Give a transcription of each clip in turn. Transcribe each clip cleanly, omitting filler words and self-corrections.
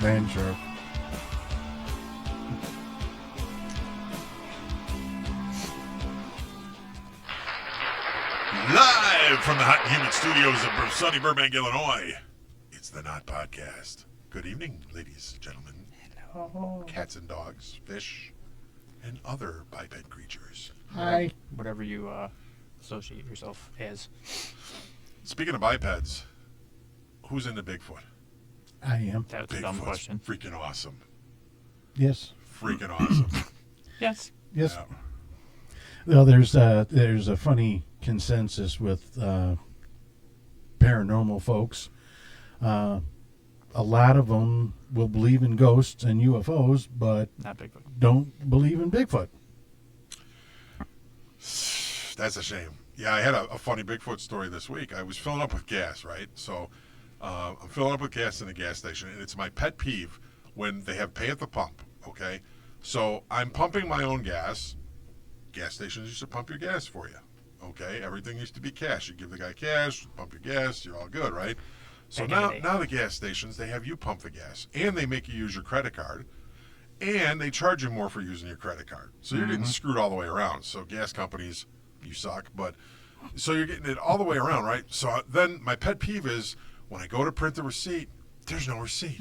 Man shark. Live from the hot and humid studios of sunny Burbank, Illinois, it's the Not Podcast. Good evening, ladies and gentlemen. Hello. Cats and dogs, fish, and other biped creatures. Hi. Whatever you associate yourself as. Speaking of bipeds, who's into Bigfoot? I am. That's a dumb Bigfoot's question. freaking awesome. Yes. Freaking awesome. Yes. Yes. Yeah. Well, there's a funny consensus with paranormal folks. A lot of them will believe in ghosts and UFOs, but Not Bigfoot. don't believe in Bigfoot. That's a shame. Yeah, I had a funny Bigfoot story this week. I was filling up with gas, right? So I'm filling up with gas in a gas station, and it's my pet peeve when they have pay at the pump, okay? So I'm pumping my own gas. Gas stations used to pump your gas for you, okay? Everything used to be cash. You give the guy cash, pump your gas, you're all good, right? So Back in the day. now the gas stations, they have you pump the gas, and they make you use your credit card, and they charge you more for using your credit card. So you're getting screwed all the way around. So gas companies, you suck, but so you're getting it all the way around, right? So then my pet peeve is when I go to print the receipt, there's no receipt.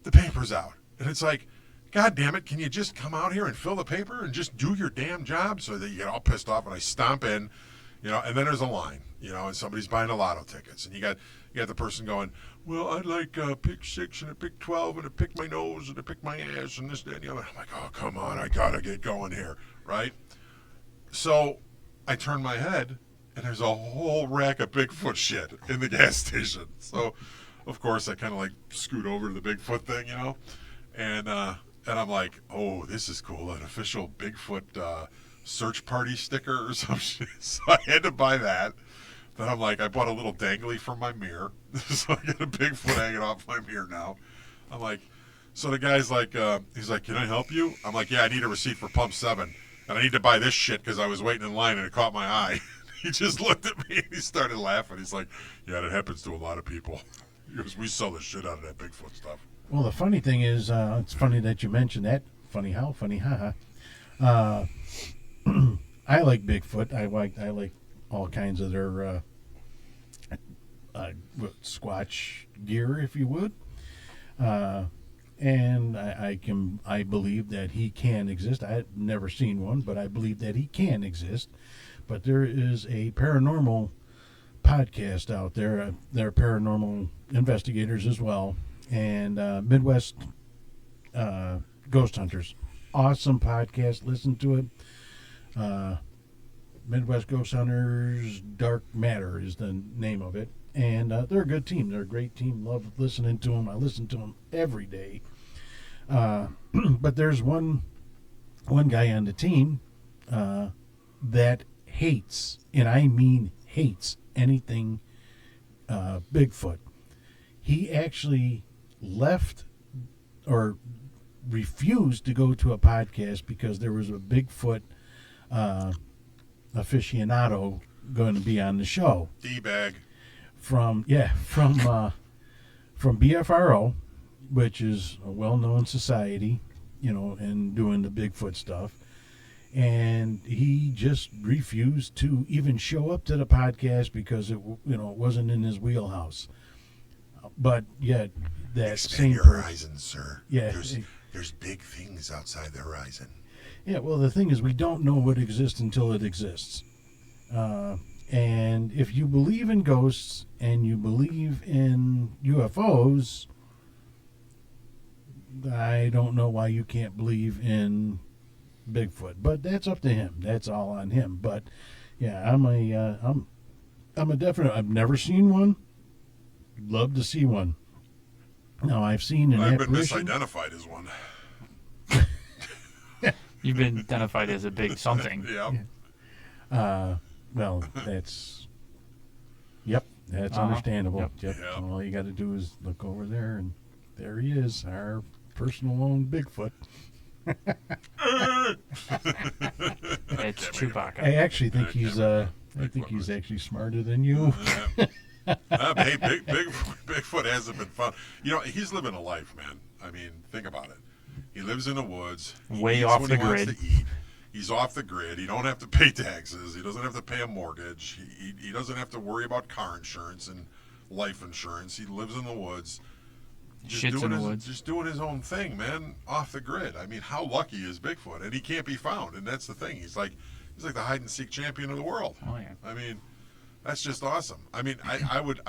The paper's out. And it's like, God damn it, can you just come out here and fill the paper and just do your damn job? So that you get all pissed off and I stomp in, and then there's a line, and somebody's buying a lotto tickets. And you got the person going, well, I'd like pick 6 and a pick 12 and a pick my nose and a pick my ass and this, that, and the other. I'm like, oh, come on, I got to get going here, right? So I turn my head and there's a whole rack of Bigfoot shit in the gas station. So, of course, I kind of like scoot over to the Bigfoot thing, and I'm like, oh, this is cool, an official Bigfoot search party sticker or some shit. So I had to buy that. Then I'm like, I bought a little dangly for my mirror. So I got a Bigfoot hanging off my mirror now. I'm like, so the guy's like, he's like, can I help you? I'm like, yeah, I need a receipt for pump 7. And I need to buy this shit because I was waiting in line and it caught my eye. He just looked at me and he started laughing. He's like, yeah, that happens to a lot of people. He goes, we sell the shit out of that Bigfoot stuff. Well, the funny thing is, it's funny that you mentioned that. Funny how? Funny haha. I like Bigfoot. I like all kinds of their Squatch gear, if you would. And I believe that he can exist. I've never seen one, but I believe that he can exist. But there is a paranormal podcast out there. They're paranormal investigators as well. And Midwest Ghost Hunters. Awesome podcast. Listen to it. Midwest Ghost Hunters Dark Matter is the name of it. And they're a good team. They're a great team. Love listening to them. I listen to them every day. But there's one guy on the team that hates, and I mean hates, anything Bigfoot. He actually left or refused to go to a podcast because there was a Bigfoot aficionado going to be on the show. D-bag. From BFRO, which is a well-known society, and doing the Bigfoot stuff. And he just refused to even show up to the podcast because it wasn't in his wheelhouse. But yet that Expand same your person, horizon, sir. Yeah. There's big things outside the horizon. Yeah, well, the thing is, we don't know what exists until it exists. And if you believe in ghosts and you believe in UFOs, I don't know why you can't believe in Bigfoot. But that's up to him. That's all on him. But yeah, I'm a definite. I've never seen one. Love to see one. Now I've seen an I've been apparition. misidentified as one. You've been identified as a big something. Yeah. Well, that's understandable. Yep. Yeah. All you got to do is look over there, and there he is, our personal own Bigfoot. It's Chewbacca. I actually think he's actually smarter than you. Hey, Bigfoot hasn't been found. You know, he's living a life, man. I mean, think about it. He lives in the woods. He Way eats off when the he wants grid. to eat. He's off the grid. He don't have to pay taxes. He doesn't have to pay a mortgage. He doesn't have to worry about car insurance and life insurance. He lives in the woods. Shits in the woods. Just doing his own thing, man, off the grid. I mean, how lucky is Bigfoot? And he can't be found, and that's the thing. He's like the hide and seek champion of the world. Oh yeah. I mean, that's just awesome. I mean, I would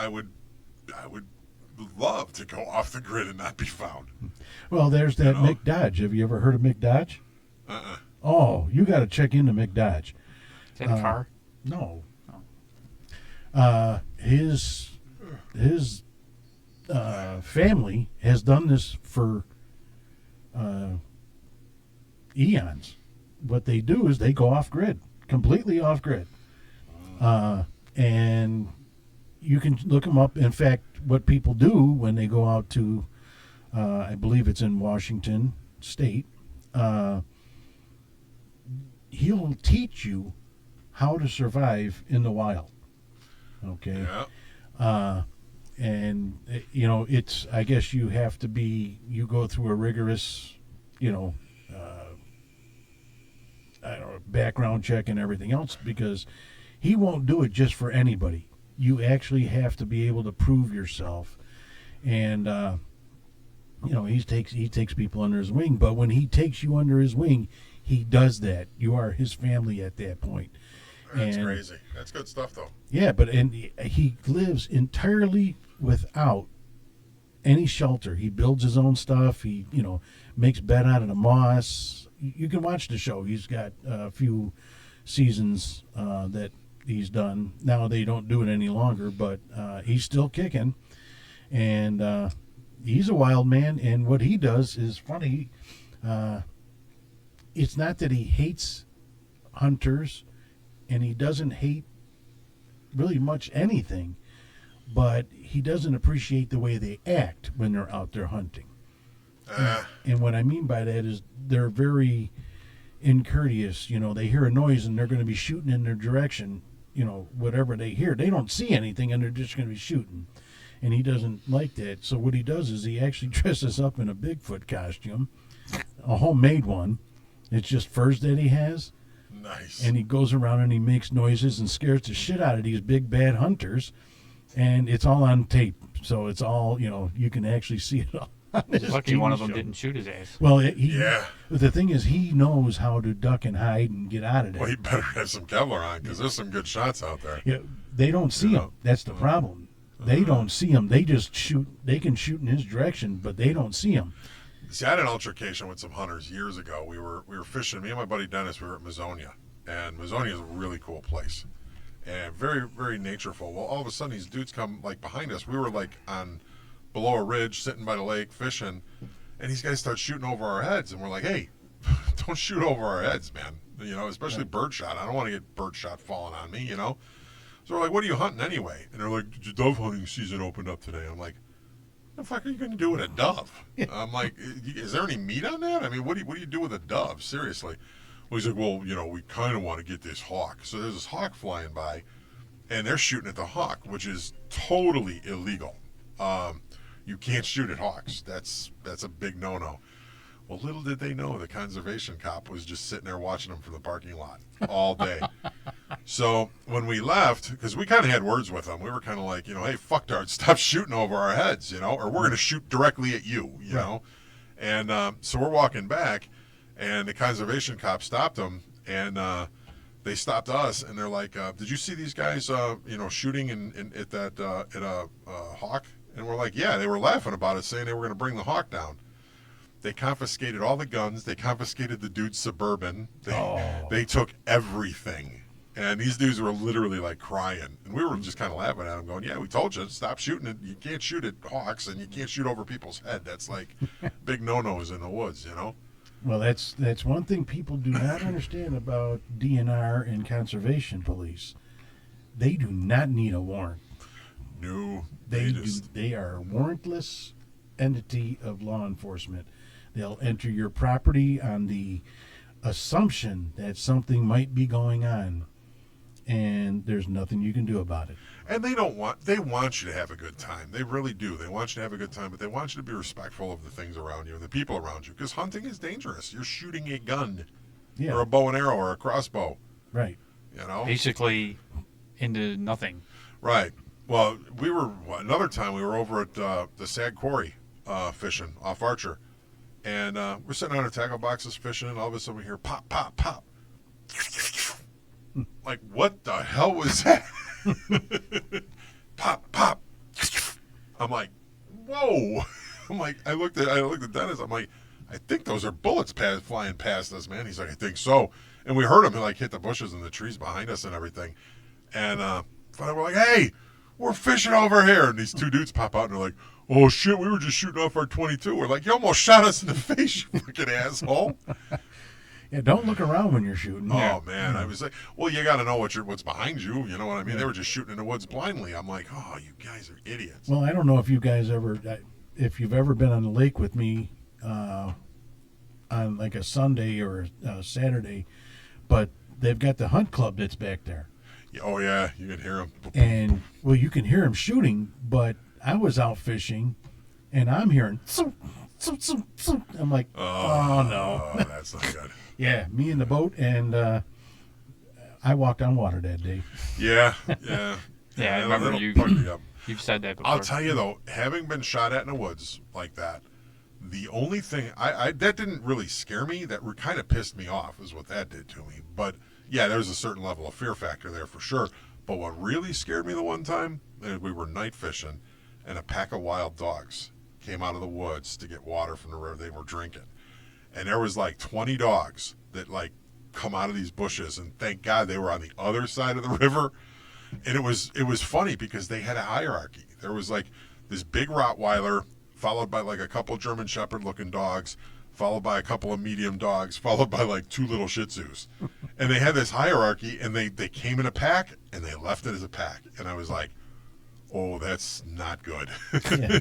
love to go off the grid and not be found. Well, there's that You know? Mick Dodge. Have you ever heard of Mick Dodge? Uh-uh. Oh, you got to check into Mick Dodge. Is that a car? No. Oh. His family has done this for eons. What they do is they go off grid, completely off grid, and you can look them up. In fact, what people do when they go out to, I believe it's in Washington State, he'll teach you how to survive in the wild. Okay. Yeah. And you know, it's, I guess you have to be, you go through a rigorous, you know, I don't know, background check and everything else, because he won't do it just for anybody. You actually have to be able to prove yourself. And you know, he takes people under his wing, but when he takes you under his wing, he does that. You are his family at that point. That's And- crazy. That's good stuff, though. Yeah, but and he lives entirely without any shelter. He builds his own stuff. He, you know, makes bed out of the moss. You can watch the show. He's got a few seasons that he's done. Now they don't do it any longer, but he's still kicking, and he's a wild man. And what he does is funny. It's not that he hates hunters, and he doesn't hate really much anything, but he doesn't appreciate the way they act when they're out there hunting. And what I mean by that is they're very incourteous. You know, they hear a noise and they're going to be shooting in their direction, you know, whatever they hear. They don't see anything and they're just going to be shooting. And he doesn't like that. So what he does is he actually dresses up in a Bigfoot costume, a homemade one. It's just furs that he has. Nice. And he goes around and he makes noises and scares the shit out of these big bad hunters, and it's all on tape, so it's all, you know, you can actually see it all on this Lucky TV one of them show. didn't shoot his ass. Well, Yeah. But the thing is, he knows how to duck and hide and get out of there. Well, you better have some Kevlar on, because there's some good shots out there. Yeah, they don't see Yeah. him. That's the problem. They don't see him. They just shoot. They can shoot in his direction, but they don't see him. See, I had an altercation with some hunters years ago. We were fishing. Me and my buddy Dennis, we were at Mazonia, and Mazonia is a really cool place, and very, very natureful. Well, all of a sudden, these dudes come like behind us. We were like on below a ridge, sitting by the lake fishing, and these guys start shooting over our heads, and we're like, "Hey, don't shoot over our heads, man! You know, especially birdshot. I don't want to get birdshot falling on me, you know." So we're like, "What are you hunting anyway?" And they're like, "The dove hunting season opened up today." I'm like, the fuck are you going to do with a dove? I'm like, is there any meat on that? I mean, what do you do with a dove? Seriously. Well, he's like, well, you know, we kind of want to get this hawk. So there's this hawk flying by, and they're shooting at the hawk, which is totally illegal. You can't shoot at hawks. That's a big no-no. Well, little did they know the conservation cop was just sitting there watching them from the parking lot all day. So when we left, because we kind of had words with them, we were kind of like, you know, hey, fucktard, stop shooting over our heads, you know, or we're going to shoot directly at you, you know. And so we're walking back, and the conservation cop stopped them, and they stopped us, and they're like, did you see these guys, you know, shooting at a hawk? And we're like, yeah, they were laughing about it, saying they were going to bring the hawk down. They confiscated all the guns. They confiscated the dude's Suburban. They took everything. And these dudes were literally like crying. And we were just kind of laughing at them going, yeah, we told you, stop shooting it. You can't shoot at hawks and you can't shoot over people's head. That's like big no-nos in the woods, you know? Well, that's one thing people do not understand about DNR and conservation police. They do not need a warrant. No. They are a warrantless entity of law enforcement. They'll enter your property on the assumption that something might be going on, and there's nothing you can do about it. And they want you to have a good time. They really do. They want you to have a good time, but they want you to be respectful of the things around you and the people around you, because hunting is dangerous. You're shooting a gun or a bow and arrow or a crossbow. Right. You know? Basically into nothing. Right. Well, another time we were over at the Sag Quarry fishing off Archer, and we're sitting on our tackle boxes fishing, and all of a sudden we hear pop, pop, pop. Like, what the hell was that? Pop, pop. I'm like, whoa. I'm like, I looked at Dennis. I'm like, I think those are bullets flying past us, man. He's like, I think so. And we heard him like hit the bushes and the trees behind us and everything. And finally we're like, hey, we're fishing over here. And these two dudes pop out and they're like, oh shit, we were just shooting off our 22. We're like, you almost shot us in the face, you fucking asshole. Yeah, don't look around when you're shooting. Oh man, I was like, well, you got to know what's behind you. You know what I mean? They were just shooting in the woods blindly. I'm like, oh, you guys are idiots. Well, I don't know if you guys if you've ever been on the lake with me on like a Sunday or a Saturday, but they've got the hunt club that's back there. Oh yeah, you can hear them. And well, you can hear them shooting, but I was out fishing, and I'm hearing. I'm like, oh no, that's not good. Yeah, me in the boat, and I walked on water that day. Yeah. Yeah, I remember you've said that before. I'll tell you though, having been shot at in the woods like that, the only thing that didn't really scare me. That kind of pissed me off is what that did to me. But yeah, there's a certain level of fear factor there for sure. But what really scared me the one time, we were night fishing, and a pack of wild dogs came out of the woods to get water from the river they were drinking. And there was like 20 dogs that like come out of these bushes, and thank God they were on the other side of the river. And it was funny because they had a hierarchy. There was like this big Rottweiler, followed by like a couple German Shepherd looking dogs, followed by a couple of medium dogs, followed by like two little Shih Tzus. And they had this hierarchy, and they came in a pack and they left it as a pack. And I was like, oh, that's not good. Yeah,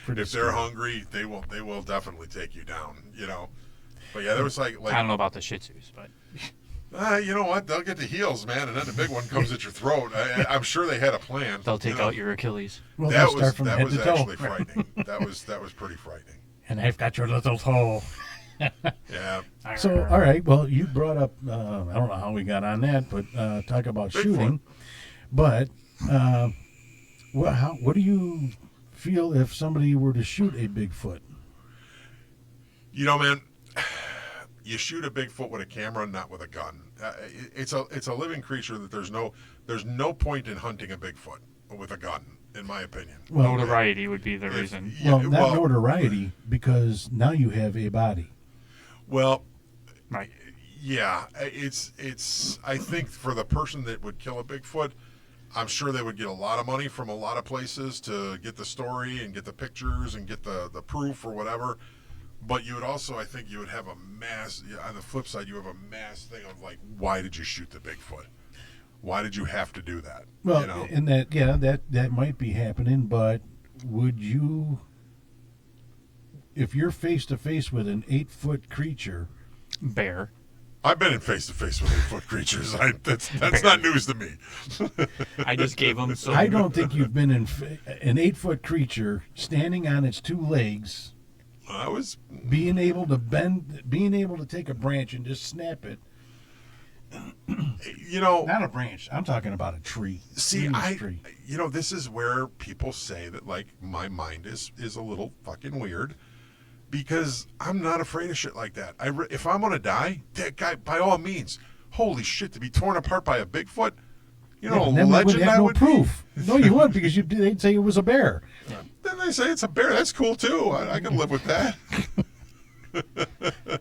if they're hungry, they will definitely take you down, you know. But yeah, there was like I don't know about the Shih Tzus, but you know what? They'll get the heels, man, and then the big one comes at your throat. I'm sure they had a plan. They'll take out your Achilles. Well, that start from that head was to toe. actually frightening. That was pretty frightening. And I've got your little toe. Yeah. So, all right. Well, you brought up. I don't know how we got on that, but talk about Bigfoot. shooting. But what do you feel if somebody were to shoot a Bigfoot? You know, man, you shoot a Bigfoot with a camera, not with a gun. It's a living creature that there's no point in hunting a Bigfoot with a gun, in my opinion. Well, notoriety would be the reason. Well, not notoriety, because now you have a body. Well, Right. yeah, it's. I think for the person that would kill a Bigfoot, I'm sure they would get a lot of money from a lot of places to get the story and get the pictures and get the proof or whatever. But you would also, I think, you would have a mass. On the flip side, you have a mass thing of like, why did you shoot the Bigfoot? Why did you have to do that? Well, you know? and that might be happening, but would you, if you're face to face with an 8-foot creature, Bear. I've been in face to face with 8-foot creatures. That's not news to me. I just gave him some. I don't think you've been in an 8-foot creature standing on its two legs, I was. being able to take a branch and just snap it. You know, Not a branch. I'm talking about a tree. see, Huge tree. you know, this is where people say that like my mind is a little fucking weird, because I'm not afraid of shit like that. If I'm gonna die, that guy, by all means, holy shit, to be torn apart by a Bigfoot. You know, and then we would legend have I no would proof. No, you wouldn't, because they'd say it was a bear. be. Then they say it's a bear. That's cool too. I can live with that.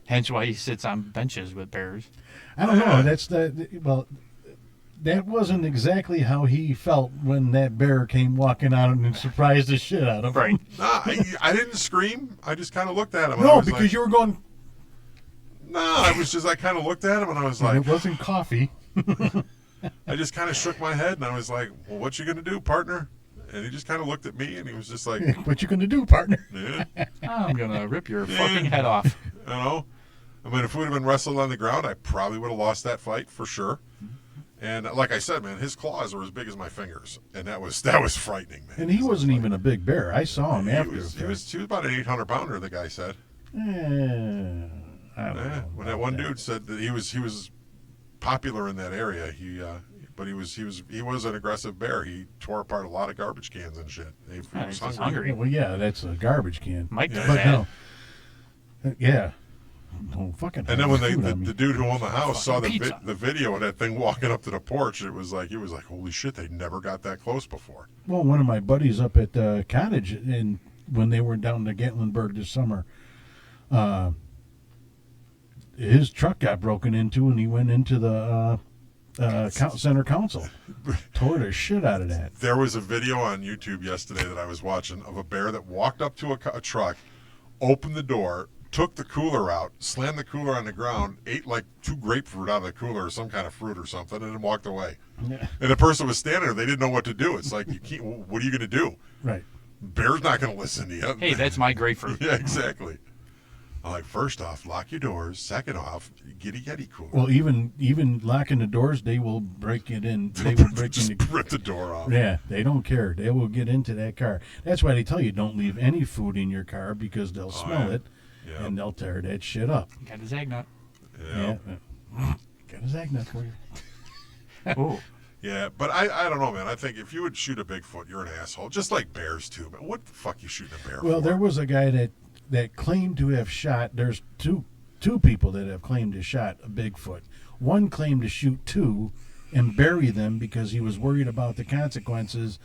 Hence why he sits on benches with bears. I don't know. That wasn't exactly how he felt when that bear came walking out and surprised the shit out of him. Right. Nah, I didn't scream. I just kind of looked at him. And I No, was because like, you were going, No, I kind of looked at him and I was and like, it wasn't coffee. I just kind of shook my head and I was like, well, what you gonna do, partner? And he just kind of looked at me and he was just like, What you gonna do, partner? yeah, I'm gonna rip your fucking head off. you know. I mean, if we would have been wrestled on the ground, I probably would have lost that fight for sure. And like I said, man, his claws were as big as my fingers, and that was frightening, man. And he wasn't even a big bear. I saw him after. He was about an 800 pounder. The guy said. I don't know. When that one dude said that he was popular in that area, but he was an aggressive bear. He tore apart a lot of garbage cans and shit. He was he's hungry. Well, yeah, that's a garbage can. Mike does But that. no. Yeah. Don't fucking. And then when the the dude who owned the house saw Pizza. the video of that thing walking up to the porch, he was like, holy shit, they never got that close before. Well, one of my buddies up at the cottage, and when they were down to Gatlinburg this summer, his truck got broken into, and he went into the center council, tore the shit out of that. There was a video on YouTube yesterday that I was watching of a bear that walked up to a truck, opened the door, took the cooler out, slammed the cooler on the ground, ate like 2 grapefruit out of the cooler or some kind of fruit or something, and then walked away. Yeah. And the person was standing there. They didn't know what to do. It's like, you can't. What are you going to do? Right. Bear's not going to listen to you. Hey, that's my grapefruit. Yeah, exactly. I'm like, first off, lock your doors. Second off, get a Yeti cooler. Well, even locking the doors, they will break it in. They will break Just in. rip the door off. Yeah, they don't care. They will get into that car. That's why they tell you don't leave any food in your car because they'll smell yeah. it, Yeah. and they'll tear that shit up. Got the Zagnut. Yeah. Got a Zagnut for you. Ooh. Yeah, but I don't know, man. I think if you would shoot a Bigfoot, you're an asshole. Just like bears, too. But what the fuck you shooting a bear Well, for? there was a guy that claimed to have shot. There's two people that have claimed to shot a Bigfoot. One claimed to shoot 2 and bury them because he was worried about the consequences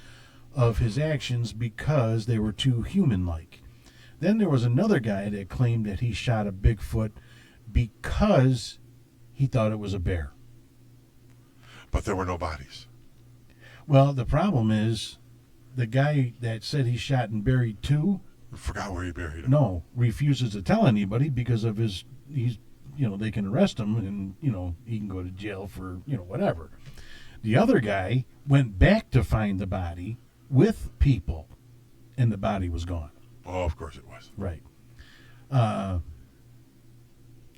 of his actions because they were too human-like. Then there was another guy that claimed that he shot a Bigfoot because he thought it was a bear. But there were no bodies. Well, the problem is the guy that said he shot and buried 2, I forgot where he buried him. no, refuses to tell anybody because of they can arrest him and, he can go to jail for, whatever. The other guy went back to find the body with people, and the body was gone. Oh, of course it was. Right.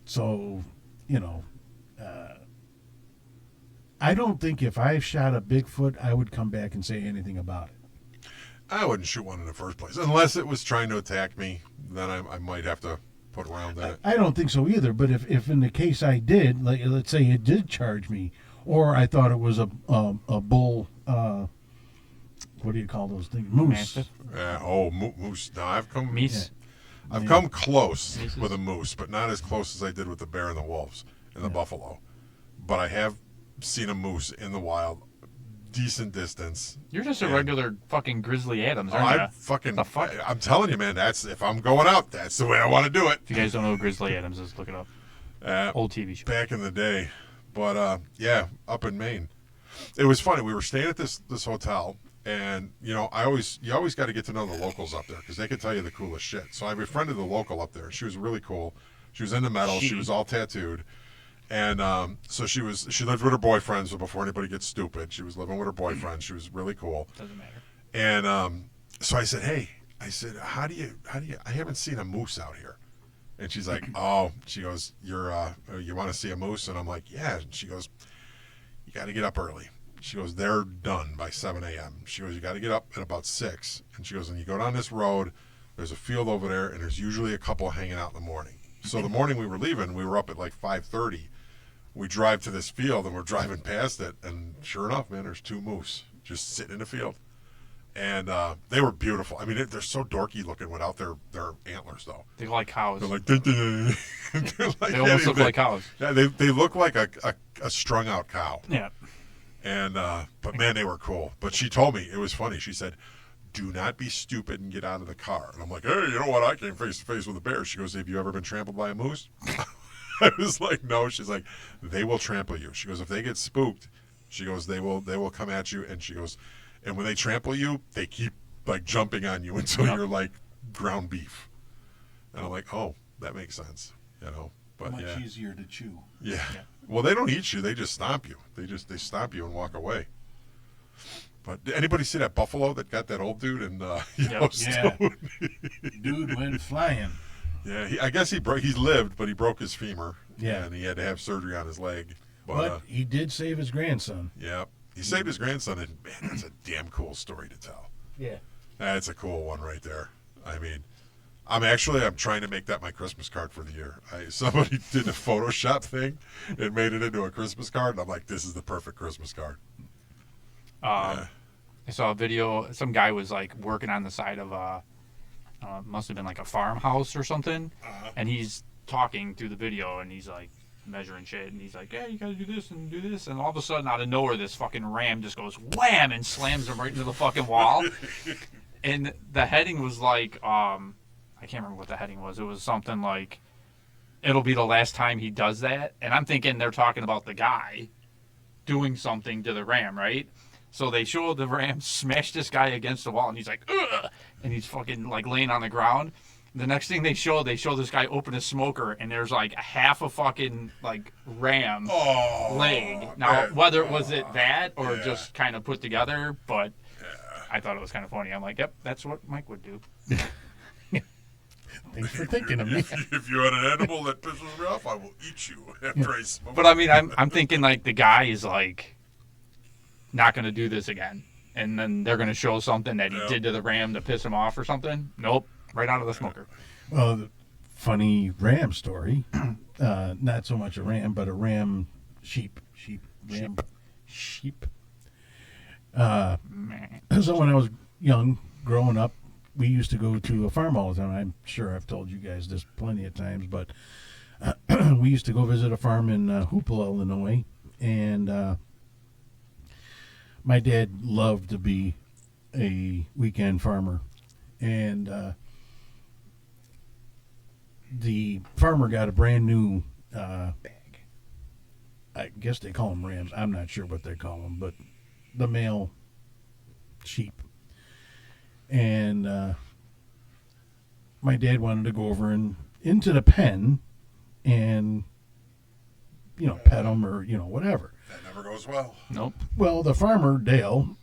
So, I don't think if I shot a Bigfoot, I would come back and say anything about it. I wouldn't shoot one in the first place. Unless it was trying to attack me, then I might have to put around that. I don't think so either, but if in the case I did, like let's say it did charge me, or I thought it was a bull, what do you call those things? Moose. Mastiff? Moose. No, I've come Meese. I've come close Mooses? with a moose, but not as close as I did with the bear and the wolves and the buffalo. But I have seen a moose in the wild, decent distance. You're just a Yeah. regular fucking Grizzly Adams, aren't you? The fuck? I'm telling you, man. That's if I'm going out, that's the way I want to do it. If you guys don't know who Grizzly Adams is, look it up. Old TV show. Back in the day, but yeah, up in Maine, it was funny. We were staying at this hotel, and you always got to get to know the locals up there because they could tell you the coolest shit. So I befriended the local up there. She was really cool. She was into metal. She was all tattooed. And so she lived with her boyfriend. So before anybody gets stupid, she was living with her boyfriend. She was really cool. Doesn't matter. And so I said, hey, how do you? I haven't seen a moose out here. And she's like, oh, she goes, you want to see a moose? And I'm like, yeah. And she goes, you got to get up early. She goes, they're done by 7 a.m. She goes, you got to get up at about 6. And she goes, and you go down this road. There's a field over there, and there's usually a couple hanging out in the morning. So the morning we were leaving, we were up at like 5:30. We drive to this field, and we're driving past it, and sure enough, man, there's 2 moose just sitting in the field. And they were beautiful. I mean, they're so dorky looking without their antlers, though. They look like cows. They're like, they're like They almost look like cows. Yeah, they look like a strung out cow. Yeah. And but man, they were cool. But she told me, it was funny. She said, "Do not be stupid and get out of the car." And I'm like, "Hey, you know what? I came face to face with a bear." She goes, "Have you ever been trampled by a moose?" I was like, "No." She's like, "They will trample you." She goes, "If they get spooked," she goes, they will come at you." And she goes, "And when they trample you, they keep like jumping on you until you're like ground beef." And I'm like, "Oh, that makes sense." But Much yeah. easier to chew. Yeah. Well, they don't eat you. They just stomp you. They stomp you and walk away. But did anybody see that buffalo that got that old dude in Yellowstone? Yeah. Dude went flying. Yeah. I guess he lived, but he broke his femur. Yeah. And he had to have surgery on his leg. But he did save his grandson. Yeah. He saved his grandson, and man, that's a damn cool story to tell. Yeah. That's a cool one right there. I mean, I'm trying to make that my Christmas card for the year. Somebody did a Photoshop thing and made it into a Christmas card, and I'm like, this is the perfect Christmas card. I saw a video. Some guy was like working on the side of must have been like a farmhouse or something, and he's talking through the video, and he's like measuring shit, and he's like, "Yeah, you gotta do this and do this," and all of a sudden, out of nowhere, this fucking ram just goes wham and slams him right into the fucking wall. And the heading was like, I can't remember what the heading was. It was something like, "It'll be the last time he does that," and I'm thinking they're talking about the guy doing something to the ram, right? So they show the ram smash this guy against the wall, and he's like, ugh! And he's fucking like laying on the ground. The next thing they show this guy open a smoker, and there's like a half a fucking like ram leg. Now, whether it was that or just kind of put together, but I thought it was kind of funny. I'm like, yep, that's what Mike would do. Thanks for thinking of me. If you had an animal that pisses me off, I will eat you after I smoke. But I mean, I'm thinking like the guy is like not going to do this again, and then they're going to show something that he did to the ram to piss him off or something. Nope, right out of the smoker. Well, the funny ram story, not so much a ram, but a ram sheep. So when I was young, growing up, we used to go to a farm all the time. I'm sure I've told you guys this plenty of times, but we used to go visit a farm in Hoopla, Illinois, and my dad loved to be a weekend farmer, and the farmer got a brand new bag. I guess they call them rams. I'm not sure what they call them, but the male sheep. And my dad wanted to go over and into the pen and, pet them or, whatever. That never goes well. Nope. Well, the farmer, Dale,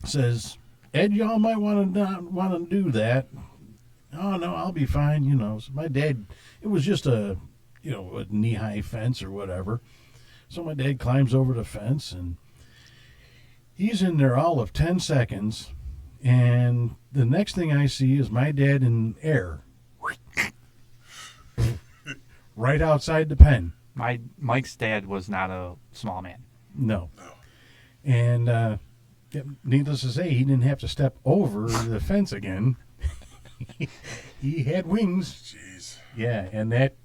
says, Ed, y'all might want to do that. Oh, no, I'll be fine, So my dad, it was just a knee-high fence or whatever. So my dad climbs over the fence, and he's in there all of 10 seconds, and the next thing I see is my dad in air. Right outside the pen. Mike's dad was not a small man. No. And needless to say, he didn't have to step over the fence again. He had wings. Jeez. Yeah, and that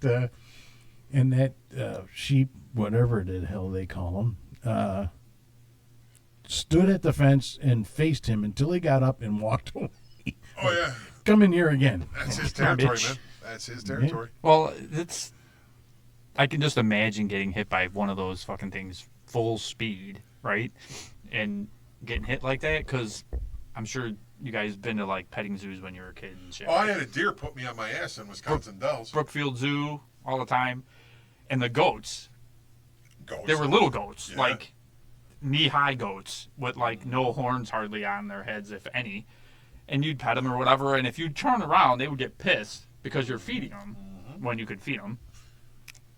sheep, whatever the hell they call them, stood at the fence and faced him until he got up and walked away. Oh, yeah. Come in here again. That's his territory, man. That's his territory. Well, I can just imagine getting hit by one of those fucking things full speed, right? And getting hit like that, because I'm sure you guys been to like petting zoos when you were a kid and shit. Oh, I had a deer put me on my ass in Wisconsin Dells. Brookfield Zoo all the time. And the goats. They were little goats, like knee-high goats with like no horns hardly on their heads, if any. And you'd pet them or whatever, and if you'd turn around, they would get pissed because you're feeding them when you could feed them.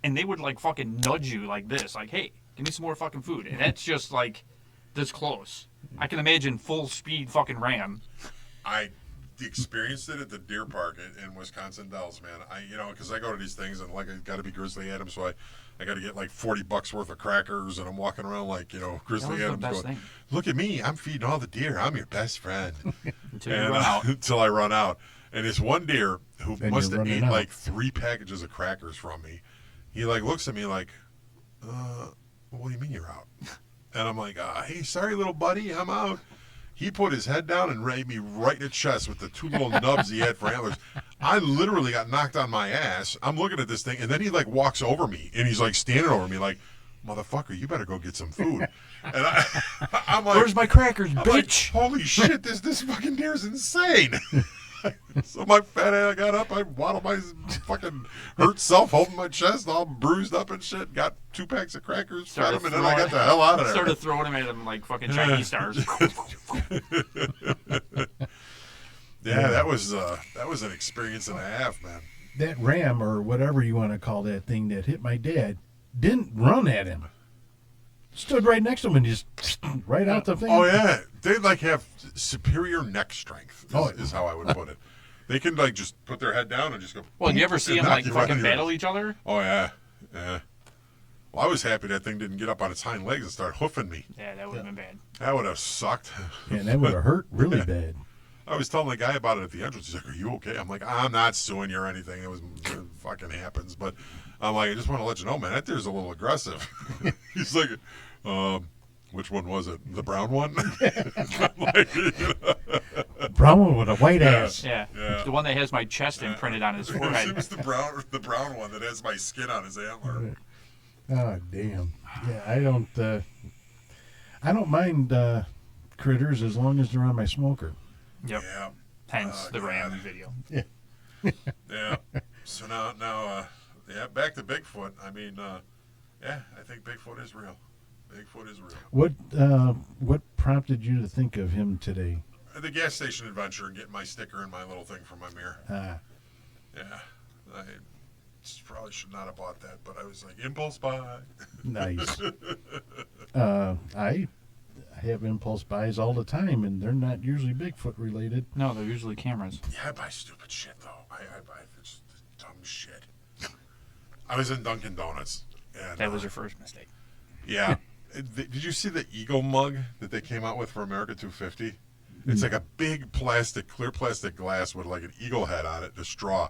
And they would like fucking nudge you like this, like, hey, give me some more fucking food. And that's just like this close. I can imagine full speed fucking ram. I experienced it at the deer park in Wisconsin Dells, man. Because I go to these things and like I got to be Grizzly Adams, so I got to get like $40 worth of crackers, and I'm walking around like Grizzly Adams going, look at me, I'm feeding all the deer, I'm your best friend. Until I run out. And this one deer who must have ate like 3 packages of crackers from me, he like looks at me like, what do you mean you're out? And I'm like, hey, sorry, little buddy, I'm out. He put his head down and raped me right in the chest with the 2 little nubs he had for antlers. I literally got knocked on my ass. I'm looking at this thing, and then he like walks over me, and he's like standing over me like, motherfucker, you better go get some food. And I'm like, where's my crackers, bitch? Like, holy shit, this fucking deer is insane. So my fat ass got up, I waddled my fucking hurt self holding my chest, all bruised up and shit, got 2 packs of crackers, fed him, and then I got the hell out of there. Started throwing them at him like fucking Chinese stars. Yeah, that was an experience and a half, man. That ram, or whatever you want to call that thing that hit my dad, didn't run at him. stood right next to him and just right out the thing. Oh yeah, they like have superior neck strength. Oh. Is how I would put it. They can like just put their head down and just go. Well, do you ever see and them knock like you right fucking in your- battle each other? Oh yeah, yeah. Well, I was happy that thing didn't get up on its hind legs and start hoofing me. Yeah, that would have been bad. That would have sucked. And that would have hurt really bad. I was telling the guy about it at the entrance. He's like, "Are you okay?" I'm like, "I'm not suing you or anything. It fucking happens." But I'm like, "I just want to let you know, man. That deer's a little aggressive." He's like, "Which one was it? The brown one?" I'm like, Brown one with a white ass. Yeah. Yeah. The one that has my chest imprinted on his it forehead. was the brown one that has my skin on his antler. Oh damn. Yeah, I don't mind critters as long as they're on my smoker. Yep. Yeah, Hence the God. Ram video. yeah. So now, yeah, back to Bigfoot. I mean, yeah, I think Bigfoot is real. Bigfoot is real. What prompted you to think of him today? The gas station adventure and getting my sticker and my little thing for my mirror. Yeah, I probably should not have bought that, but I was like, impulse buy. Nice. I have impulse buys all the time, and they're not usually Bigfoot related. No, they're usually cameras. Yeah, I buy stupid shit though. I buy just dumb shit. I was in Dunkin' Donuts. And, That was your first mistake. Yeah. Did you see the Eagle mug that they came out with for America 250? It's like a big clear plastic glass with like an eagle head on it, the straw.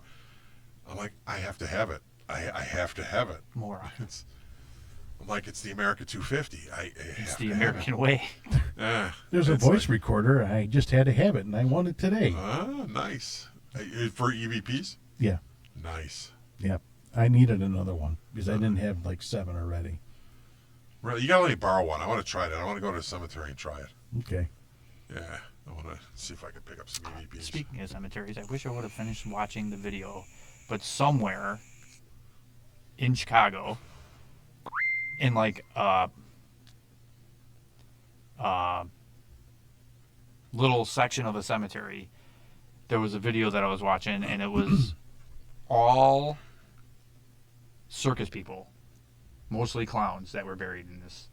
I'm like, I have to have it. I have to have it. Moron. I'm like, it's the America 250. It's the American way. Yeah. There's a It's voice like, recorder. I just had to have it, and I want it today. Nice. For EVPs? Yeah, Nice. yeah. I needed another one because I didn't have like 7 already. Really, you gotta let me borrow one. I want to try it. I want to go to the cemetery and try it. Okay. Yeah, I want to see if I can pick up some EVPs. Speaking of cemeteries, I wish I would have finished watching the video, but somewhere in Chicago, in like little section of a cemetery, there was a video that I was watching, and it was all circus people, mostly clowns, that were buried in this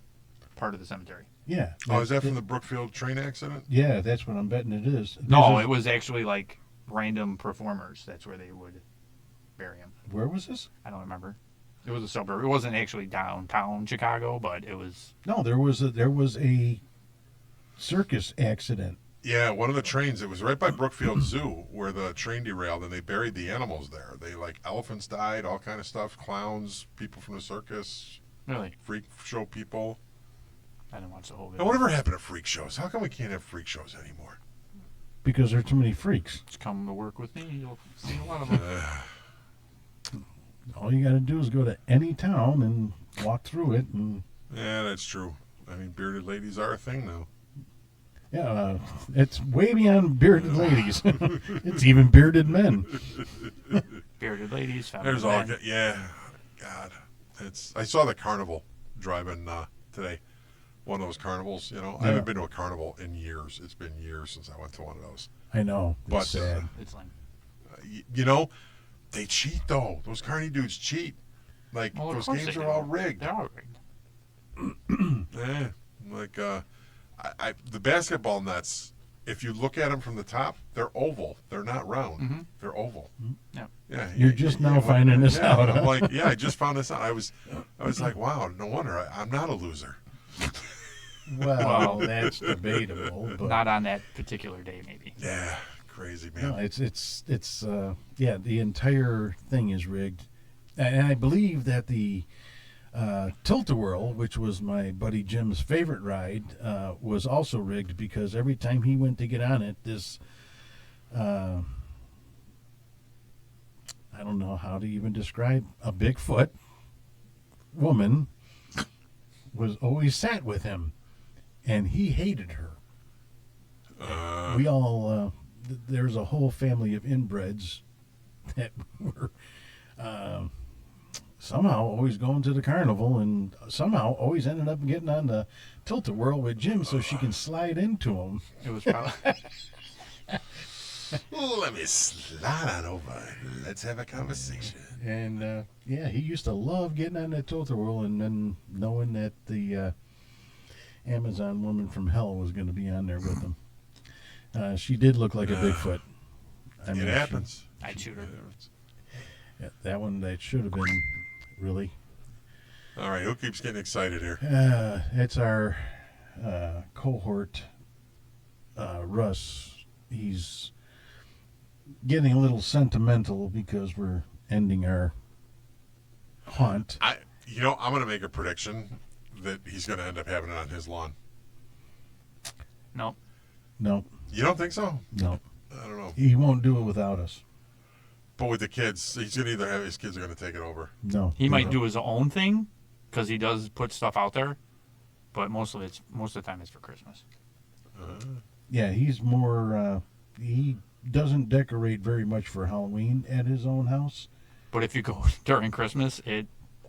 part of the cemetery. Yeah. Oh, is that from the Brookfield train accident? Yeah, that's what I'm betting it is. No, This it was actually like random performers. That's where they would bury them. Where was this? I don't remember. It was a suburb. It wasn't actually downtown Chicago, but it was. No, there was a circus accident. Yeah, one of the trains. It was right by Brookfield Zoo where the train derailed, and they buried the animals there. They like elephants died, all kind of stuff. Clowns, people from the circus, Really? freak show people. I didn't watch the whole Now, video. whatever happened to freak shows? How come we can't have freak shows anymore? Because there are too many freaks. Just come to work with me. You'll see a lot of them. All you got to do is go to any town and walk through it, and Yeah, that's true. I mean, bearded ladies are a thing now. yeah, it's way beyond bearded ladies. It's even bearded men. Bearded ladies, There's feminine all, men. yeah, God, I saw the carnival driving today. One of those carnivals, I Yeah. haven't been to a carnival in years. It's been years since I went to one of those. I know. It's But, sad. It's lame. They cheat though. Those carny dudes cheat. Like Well, of those course games they are do. all rigged. They're all rigged. Yeah, like the basketball nets. If you look at them from the top, they're oval. They're not round. Mm-hmm. They're oval. Yeah. Yeah, You're just now finding this yeah, out, I'm huh? like, yeah, I just found this out. I was like, wow, no wonder I'm not a loser. Well, that's debatable, but Not on that particular day, maybe. Yeah, crazy man. no, it's yeah, the entire thing is rigged, and I believe that the Tilt-A-Whirl, which was my buddy Jim's favorite ride, was also rigged because every time he went to get on it, this I don't know how to even describe a Bigfoot woman was always sat with him, and he hated her. We all there's a whole family of inbreds that were somehow always going to the carnival and somehow always ended up getting on the Tilt-A-Whirl with Jim so she can slide into him. It was probably. Let me slide on over. And let's have a conversation. And yeah, he used to love getting on that Tilt-A-Whirl, and then knowing that the Amazon woman from hell was going to be on there with him. She did look like a Bigfoot. It happens. I'd shoot her. Yeah, that one that should have been really. All right, who keeps getting excited here? It's our cohort, Russ. He's getting a little sentimental because we're ending our haunt. I'm going to make a prediction that he's going to end up having it on his lawn. No. No, You don't think so? no. I don't know. He won't do it without us. But with the kids, he's going to either have his kids are going to take it over. No. He might do his own thing because he does put stuff out there, but most of the time it's for Christmas. Yeah, he's more. He doesn't decorate very much for Halloween at his own house. But if you go during Christmas, the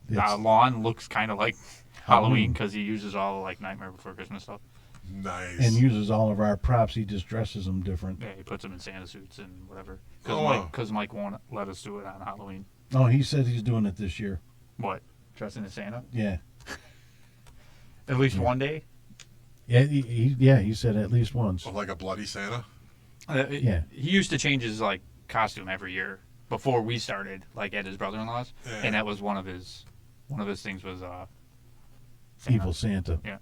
It's- lawn looks kind of like Halloween. Halloween because he uses all the like Nightmare Before Christmas stuff. Nice. And uses all of our props. He just dresses them different. Yeah, he puts them in Santa suits and whatever. Oh, wow. Because Mike won't let us do it on Halloween. Oh, he said he's doing it this year. What? Dressing as Santa? Yeah. At least one day? Yeah, he said at least once. Oh, like a bloody Santa? Yeah. He used to change his like costume every year before we started, like at his brother-in-law's, Yeah. and that was one of his things was Santa. Evil Santa. Yeah.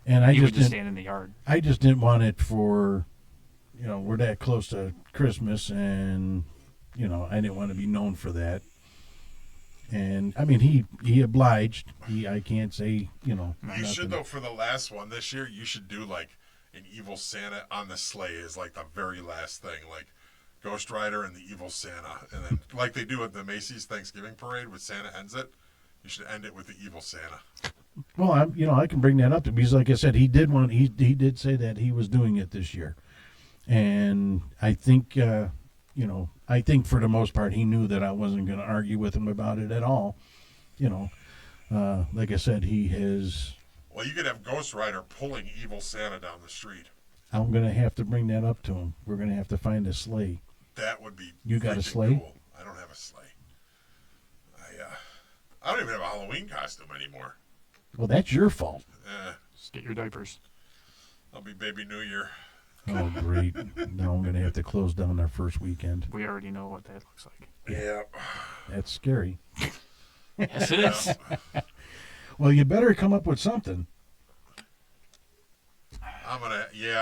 And I He would just just didn't, stand in the yard. I just didn't want it for, we're that close to Christmas, and I didn't want to be known for that. And I mean, he obliged. I can't say You nothing. should, though, for the last one this year, you should do like an evil Santa on the sleigh is like the very last thing. Like Ghost Rider and the evil Santa. And then, like they do at the Macy's Thanksgiving Parade when Santa ends it, you should end it with the evil Santa. Well, I can bring that up because, like I said, he did say that he was doing it this year, and I think, I think for the most part he knew that I wasn't going to argue with him about it at all. Like I said, he has. Well, you could have Ghost Rider pulling evil Santa down the street. I'm going to have to bring that up to him. We're going to have to find a sleigh. That would be. You got a freaking sleigh? Cool. I don't have a sleigh. I don't even have a Halloween costume anymore. Well, that's your fault. Just get your diapers. I'll be Baby New Year. Oh, great. Now I'm going to have to close down our first weekend. We already know what that looks like. Yeah. That's scary. Yes, it is. Well, you better come up with something.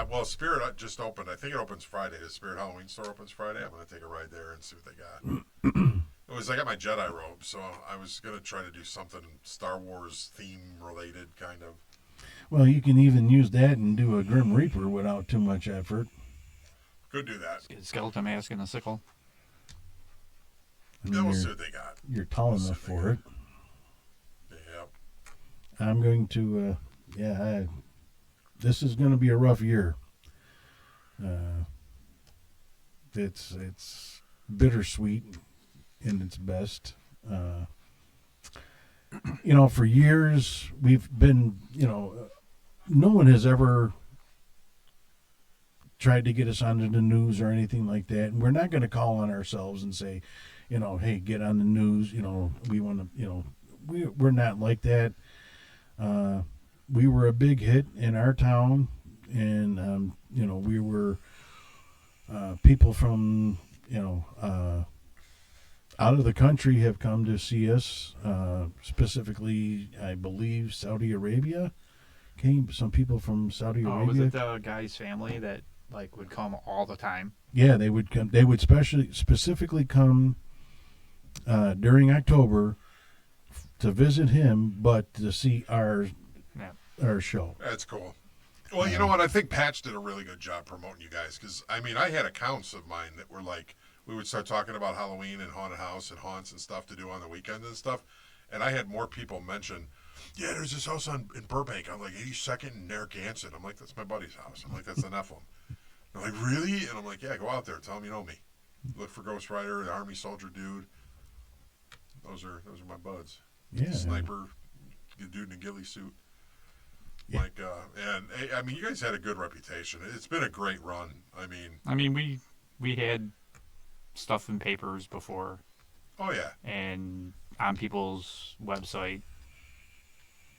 Well, Spirit just opened. I think it opens Friday. The Spirit Halloween store opens Friday. I'm gonna take a ride there and see what they got. I got my Jedi robe, so I was gonna try to do something Star Wars theme related, kind of. Well, you can even use that and do a Grim Reaper without too much effort. Could do that. Get a skeleton mask and a sickle. I Yeah, mean, we'll see what they got. you're tall We'll see enough what they for it. Yeah. I'm going to, this is going to be a rough year. It's bittersweet in its best. For years we've been, no one has ever tried to get us onto the news or anything like that. And we're not going to call on ourselves and say, hey, get on the news. We want to, we're not like that. We were a big hit in our town, and we were people from out of the country have come to see us. Specifically, I believe Saudi Arabia came. Some people from Saudi Oh, Arabia. was it the guy's family that like would come all the time? Yeah, they would come. They would specifically come during October to visit him, but to see our show. That's cool. Well, you know what? I think Patch did a really good job promoting you guys because, I had accounts of mine that were like, we would start talking about Halloween and haunted house and haunts and stuff to do on the weekend and stuff. And I had more people mention, yeah, there's this house in Burbank. I'm like, 82nd and Narragansett. I'm like, that's my buddy's house. I'm like, that's the Nephilim. They're like, really? And I'm like, yeah, go out there. Tell them you know me. Look for Ghost Rider, the Army Soldier dude. Those are my buds. Yeah. Sniper, the dude in a ghillie suit. Yeah. You guys had a good reputation. It's been a great run. We had stuff in papers before Oh yeah. and on people's website.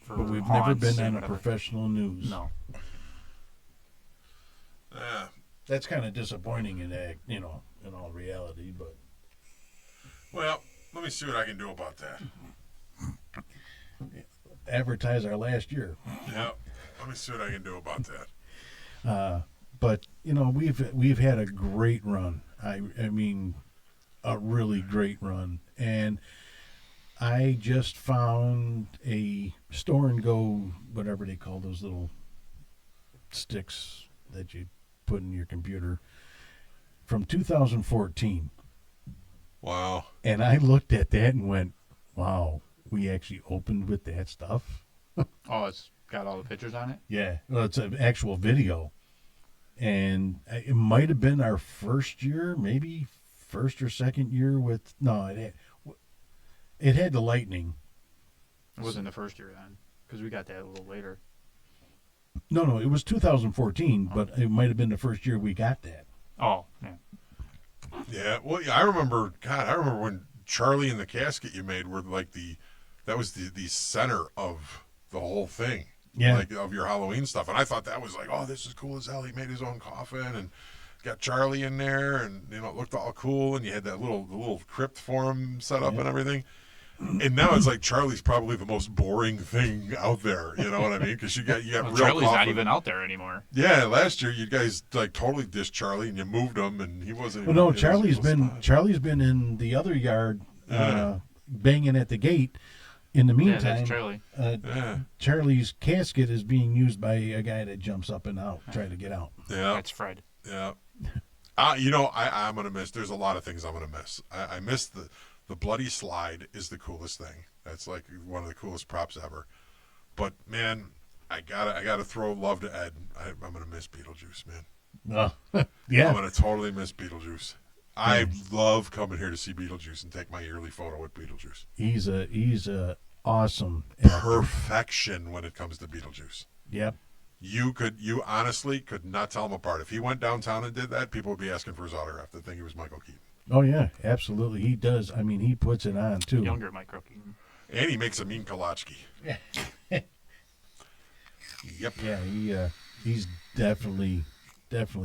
for But we've never haunts been and on a whatever. professional news. No. Yeah. That's kind of disappointing in all reality, but Well, let me see what I can do about that. advertise our last year. Yeah. Let me see what I can do about that. But we've had a great run. I mean, a really great run, and I just found a store and go, whatever they call those little sticks that you put in your computer, from 2014. Wow. And I looked at that and went, wow, we actually opened with that stuff. Oh, it's got all the pictures on it? Yeah, well, it's an actual video. And it might have been our first year, maybe first or second year with, no, it had the lightning. It wasn't the first year then, because we got that a little later. No, it was 2014, but it might have been the first year we got that. Oh, yeah. Yeah. Well, yeah, I remember when Charlie and the casket you made were like that was the center of the whole thing. Yeah. Like of your Halloween stuff. And I thought that was like, oh, this is cool as hell. He made his own coffin and got Charlie in there, and it looked all cool, and you had that little crypt for him set up and everything. And now it's like Charlie's probably the most boring thing out there. You know what I mean? Because you got Well, real Charlie's coffin. not even out there anymore. Yeah, last year you guys like totally dissed Charlie and you moved him, and he wasn't. Well, even no, in his little spot. Charlie's been in the other yard, banging at the gate. In the Yeah, meantime, that's Charlie. Yeah. Charlie's casket is being used by a guy that jumps up and out, trying to get out. Yeah. That's Fred. Yeah. I'm going to miss. There's a lot of things I'm going to miss. I miss the bloody slide is the coolest thing. That's like one of the coolest props ever. But man, I gotta throw love to Ed. I'm going to miss Beetlejuice, man. Yeah. I'm going to totally miss Beetlejuice. I love coming here to see Beetlejuice and take my yearly photo with Beetlejuice. He's a awesome actor. Perfection when it comes to Beetlejuice. Yep. You honestly could not tell him apart. If he went downtown and did that, people would be asking for his autograph. They'd think he was Michael Keaton. Oh yeah, absolutely. He does. I mean, he puts it on too. Younger Mike Rookie. And he makes a mean Kolachki. Yep. Yeah, he's definitely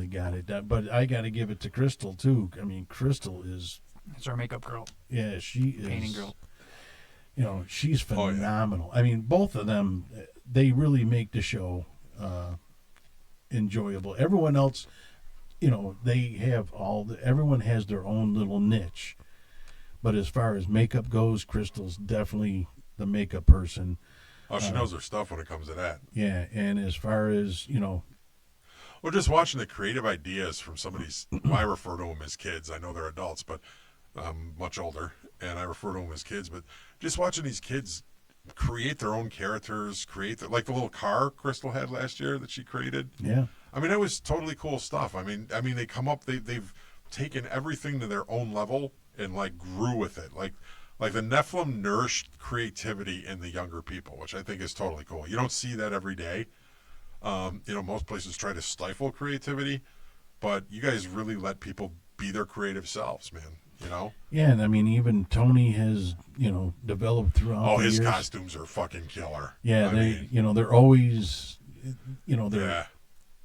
got it. But I got to give it to Crystal too. I mean, Crystal is. That's our makeup girl. Yeah, she is. Painting girl. She's Oh, yeah. phenomenal. I mean, both of them, they really make the show enjoyable. Everyone else, they have everyone has their own little niche. But as far as makeup goes, Crystal's definitely the makeup person. Oh, she knows her stuff when it comes to that. Yeah, and as far as, Well, just watching the creative ideas from some of these, I refer to them as kids. I know they're adults, but much older, and I refer to them as kids. But just watching these kids create their own characters, like the little car Crystal had last year that she created. yeah. I mean, that was totally cool stuff. I mean, they come up, they've taken everything to their own level and like grew with it. Like the Nephilim nourished creativity in the younger people, which I think is totally cool. You don't see that every day. Most places try to stifle creativity, but you guys really let people be their creative selves, man. Yeah, and I mean, even Tony has, developed throughout Oh, the his years. costumes are fucking killer. Yeah, I mean, they're always, yeah.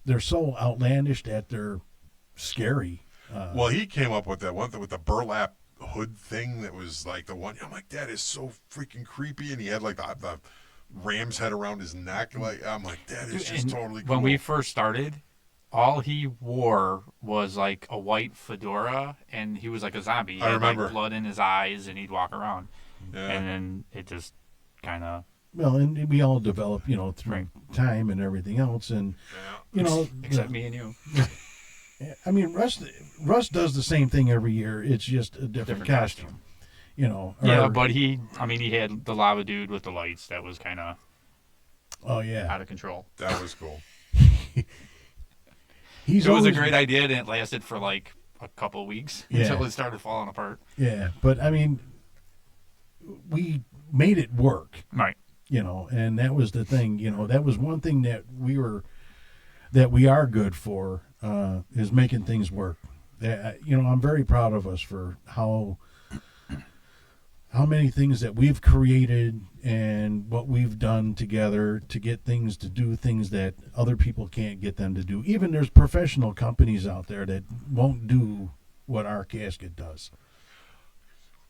they're so outlandish that they're scary. Well, he came up with that one with the burlap hood thing that was like the one. I'm like, that is so freaking creepy, and he had like the ram's head around his neck. Like, I'm like, that is just And totally cool. when we first started, all he wore was like a white fedora, and he was like a zombie. He I had remember. like blood in his eyes, and he'd walk around. Yeah. And then it just kind of, Well, and we all develop, through Right. time and everything else, and Yeah. except me and you. I mean, Russ does the same thing every year. It's just a different costume. Yeah, but he had the lava dude with the lights. That was kind of Oh yeah, out of control. That was cool. he's It was a always- great idea, and it lasted for like a couple of weeks Yeah. until it started falling apart. Yeah, but I mean, we made it work. Right. And that was the thing. That was one thing that we are good for, is making things work. I'm very proud of us for how how many things that we've created and what we've done together to get things to do things that other people can't get them to do. Even there's professional companies out there that won't do what our casket does.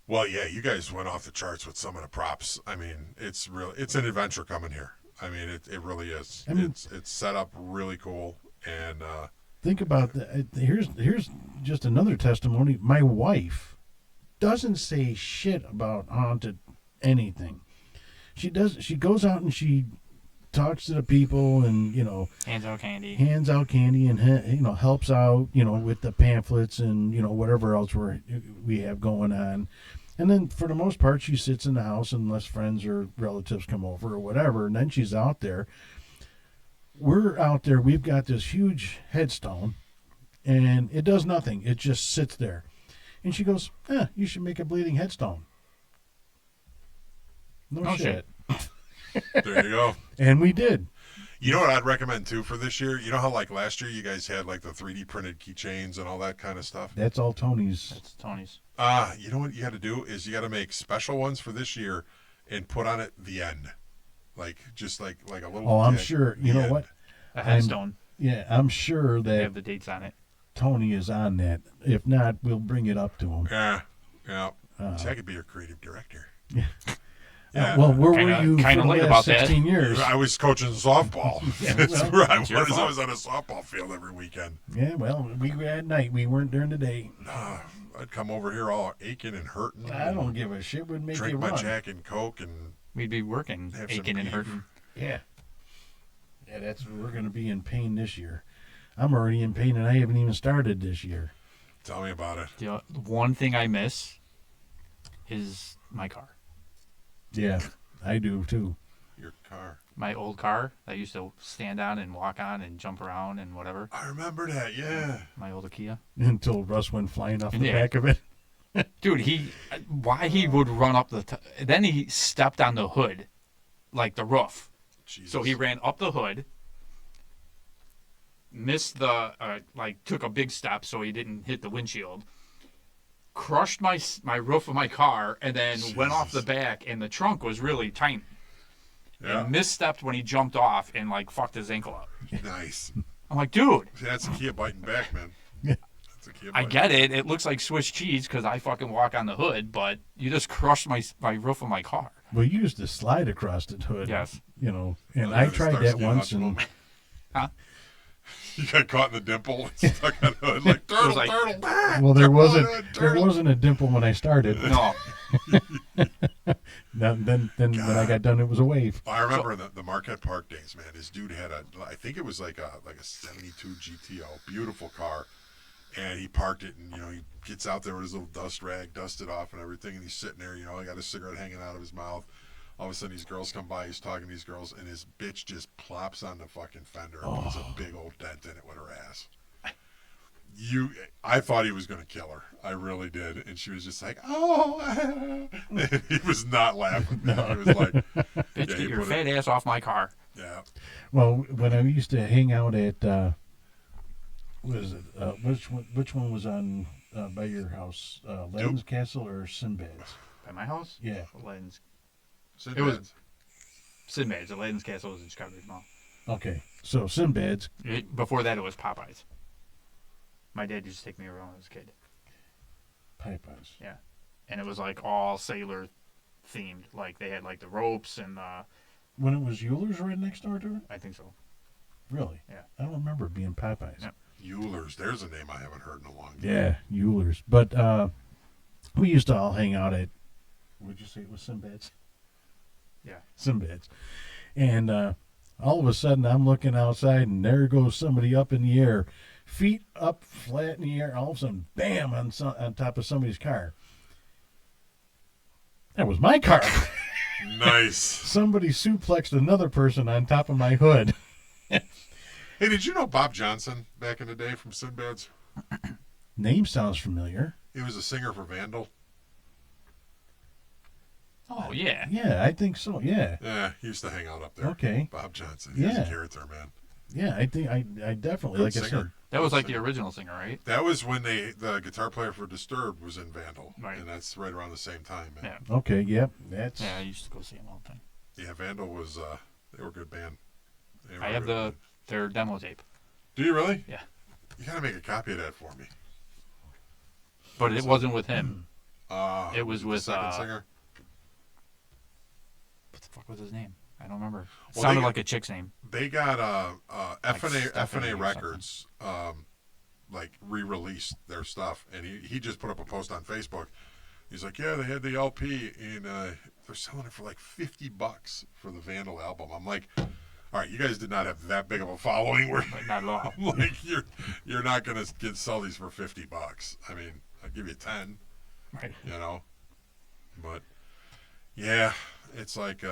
Well, yeah, you guys went off the charts with some of the props. I mean, it's an adventure coming here. I mean, it really is. I mean, it's set up really cool, and think about that. Here's just another testimony. My wife doesn't say shit about haunted anything. She goes out and she talks to the people and, Hands out candy. And, helps out, with the pamphlets and, whatever else we have going on. And then for the most part, she sits in the house unless friends or relatives come over or whatever. And then she's out there. We're out there. We've got this huge headstone and it does nothing. It just sits there. And she goes, you should make a bleeding headstone. No shit. there you go. And we did. You know what I'd recommend too for this year? You know how like last year you guys had like the 3D printed keychains and all that kind of stuff? That's all Tony's. That's Tony's. You know what you got to do is you got to make special ones for this year and put on it the end. Like just like a little Oh, I'm sure. You know what? A headstone. I'm sure They that have the dates on it. Tony is on that. If not, we'll bring it up to him. Yeah. See, I could be your creative director. Yeah. Yeah. Well, where were you for kinda the late last about that. 16 years? I was coaching softball. Yeah, That's well, where I it's your was. I fault. was on a softball field every weekend. Yeah, well, we were at night. We weren't during the day. I'd come over here all aching and hurting. I don't give a shit. Would make Drink you my run. Jack and Coke and We'd be working, Have some aching and beef. hurting. Yeah. Yeah, we're going to be in pain this year. I'm already in pain, and I haven't even started this year. tell me about it. The one thing I miss is my car. Yeah, I do too. Your car. My old car that I used to stand on and walk on and jump around and whatever. I remember that. Yeah. My old Kia. Until Russ went flying off the Yeah. back of it. Dude, why he would run up then he stepped on the hood, like the roof. Jesus. So he ran up the hood, missed took a big step so he didn't hit the windshield, crushed my roof of my car, and then went off the Jesus. back, and the trunk was really tiny. Yeah. And misstepped when he jumped off and fucked his ankle up. Nice. I'm like, dude, See, that's a Kia biting back, man. Yeah. That's a Kia I biting get it. It looks like Swiss cheese because I fucking walk on the hood, but you just crushed my roof of my car. Well, you used to slide across the hood. Yes. And Well, I yeah, tried that Starsky once, Hutch and moment. Huh? You got caught in the dimple, stuck on the hood, like turtle, like- turtle. well, there Turtle, wasn't turtle. a dimple when I started. No. Then when I got done, it was a wave. I remember the Marquette Park days, man. This dude had I think it was like a 72 GTO, beautiful car, and he parked it, and he gets out there with his little dust rag, dusted off and everything, and he's sitting there, he got a cigarette hanging out of his mouth. All of a sudden, these girls come by. He's talking to these girls, and his bitch just plops on the fucking fender and puts a big old dent in it with her ass. I thought he was going to kill her. I really did. And she was just like, oh. And he was not laughing. No. He was like, Bitch, Yeah, get you your put fat ass off my car. yeah. Well, when I used to hang out at, which one was on by your house? Len's Castle or Sinbad's? By my house? Yeah. Aladdin's. Sinbad's. It was- Sinbad's. Aladdin's Castle was in Chicago's Mall. Okay, so Sinbad's. Before that, it was Popeyes. My dad used to take me around when I was a kid. Popeyes. Yeah. And it was all sailor themed. Like they had the ropes and When it was Euler's right next door to it? I think so. Really? Yeah. I don't remember it being Popeyes. Yeah. Euler's. There's a name I haven't heard in a long time. Yeah, Euler's. But we used to all hang out at, would you say it was Sinbad's? Yeah. Sinbad's. And all of a sudden I'm looking outside and there goes somebody up in the air, feet up flat in the air, all of a sudden, bam, on top of somebody's car. That was my car. Nice. Somebody suplexed another person on top of my hood. Hey, did you know Bob Johnson back in the day from Sinbad's? Name sounds familiar. He was a singer for Vandal. Oh, yeah. Yeah, I think so. Yeah. Yeah, he used to hang out up there. Okay. Bob Johnson. He was Yeah. a character, man. Yeah, I think I definitely, Good like I said, singer. That was Good like the singer. original singer, right? That was when the guitar player for Disturbed was in Vandal, Right. and that's right around the same time. Man. Yeah. okay, yep, that's Yeah, I used to go see them all the time. Yeah, Vandal was they were a good band. They were I a have good band. their demo tape, Do you really? Yeah. You gotta make a copy of that for me. but it wasn't with him. It was the with second singer. what the fuck was his name? I don't remember. It Well, sounded they- like a chick's name. They got Stephanie FNA or Records like re-released their stuff, and he just put up a post on Facebook. He's like, yeah, they had the LP, and they're selling it for like $50 for the Vandal album. I'm like, all right, you guys did not have that big of a following. Where But not at all. I'm like, you're not gonna sell these for $50. I mean, I'll give you 10. Right. You know, but yeah, it's like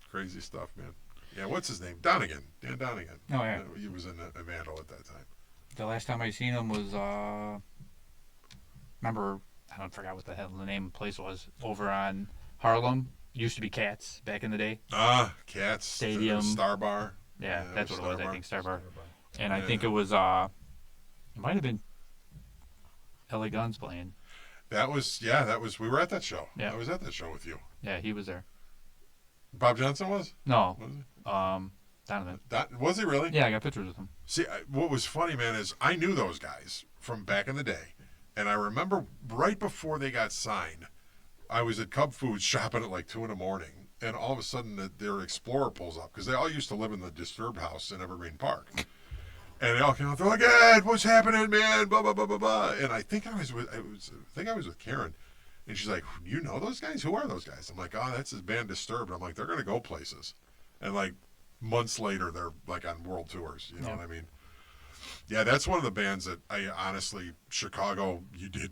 crazy stuff, man. Yeah, what's his name? Donegan. Dan Donegan. Oh, yeah. He was in a Vandal at that time. The last time I seen him was remember, I don't forgot what the hell the name of the place was, over on Harlem. Used to be Cats back in the day. Cats. Stadium. Star Bar. Yeah, that's what it was. Star I Bar. think Star Bar. And I Yeah. think it was it might have been LA Guns playing. That was we were at that show. Yeah. I was at that show with you. Yeah, he was there. Bob Johnson was? No, Was he? Donovan. Was he really? Yeah, I got pictures with him. See, what was funny, man, is I knew those guys from back in the day. And I remember right before they got signed, I was at Cub Foods shopping at like 2 in the morning. And all of a sudden, their Explorer pulls up because they all used to live in the Disturbed house in Evergreen Park. And they all came out. They're like, "Ed, what's happening, man?" Blah blah blah blah blah. And I think I was with Karen, and she's like, "You know those guys? Who are those guys?" I'm like, "Oh, that's his band Disturbed." I'm like, "They're gonna go places," and like months later, they're like on world tours. You know Yeah. what I mean? Yeah, that's one of the bands that I honestly, Chicago, you did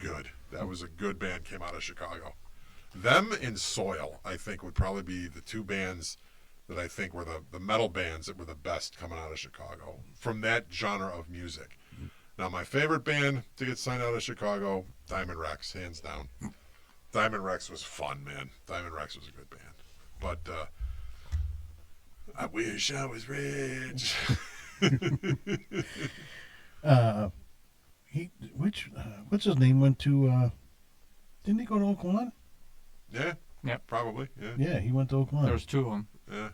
good. That was a good band came out of Chicago. Them and Soil, I think, would probably be the two bands that I think were the metal bands that were the best coming out of Chicago from that genre of music. Now, my favorite band to get signed out of Chicago, Diamond Rex, hands down. Diamond Rex was fun, man. Diamond Rex was a good band. But I wish I was rich. What's his name went to? Didn't he go to Oklahoma? Yeah. Yep. Probably. Yeah. Yeah, he went to Oklahoma. There was two of them. Yeah.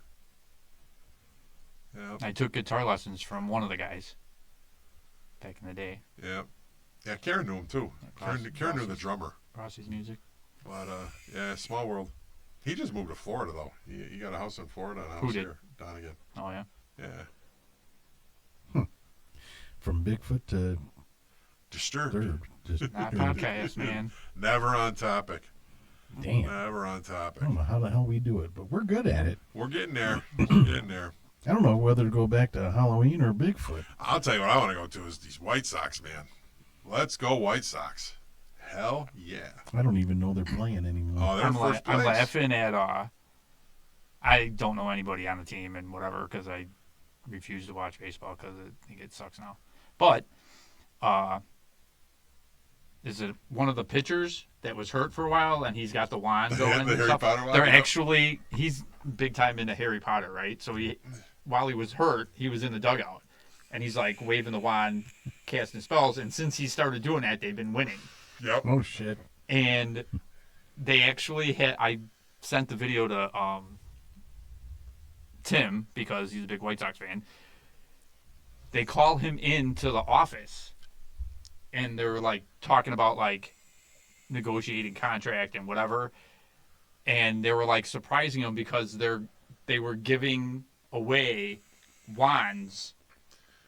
Yeah. I took guitar lessons from one of the guys back in the day. Yeah. Yeah. Karen knew him too. Karen knew the drummer. Rossi's music. But yeah, small world. He just moved to Florida though. He got a house in Florida and a Who house did? here. Donegan. Oh yeah. Yeah. From Bigfoot to Disturbed. just Not podcast, man. Never on topic. damn. Never on topic. I don't know how the hell we do it, but we're good at it. We're getting there. We're getting there. I don't know whether to go back to Halloween or Bigfoot. I'll tell you what I want to go to is these White Sox, man. Let's go White Sox. Hell yeah. I don't even know they're playing anymore. Oh, they're in first place. I'm laughing at I don't know anybody on the team and whatever because I refuse to watch baseball because I think it sucks now. But is it one of the pitchers that was hurt for a while and he's got the wand going The and Harry stuff? Potter wand, They're yep. actually he's big time into Harry Potter, right? So while he was hurt, he was in the dugout and he's like waving the wand, casting spells. And since he started doing that, they've been winning. Yep. Oh shit! And they actually had I sent the video to Tim because he's a big White Sox fan. They call him into the office and they're like talking about like negotiating contract and whatever, and they were like surprising him because they were giving away wands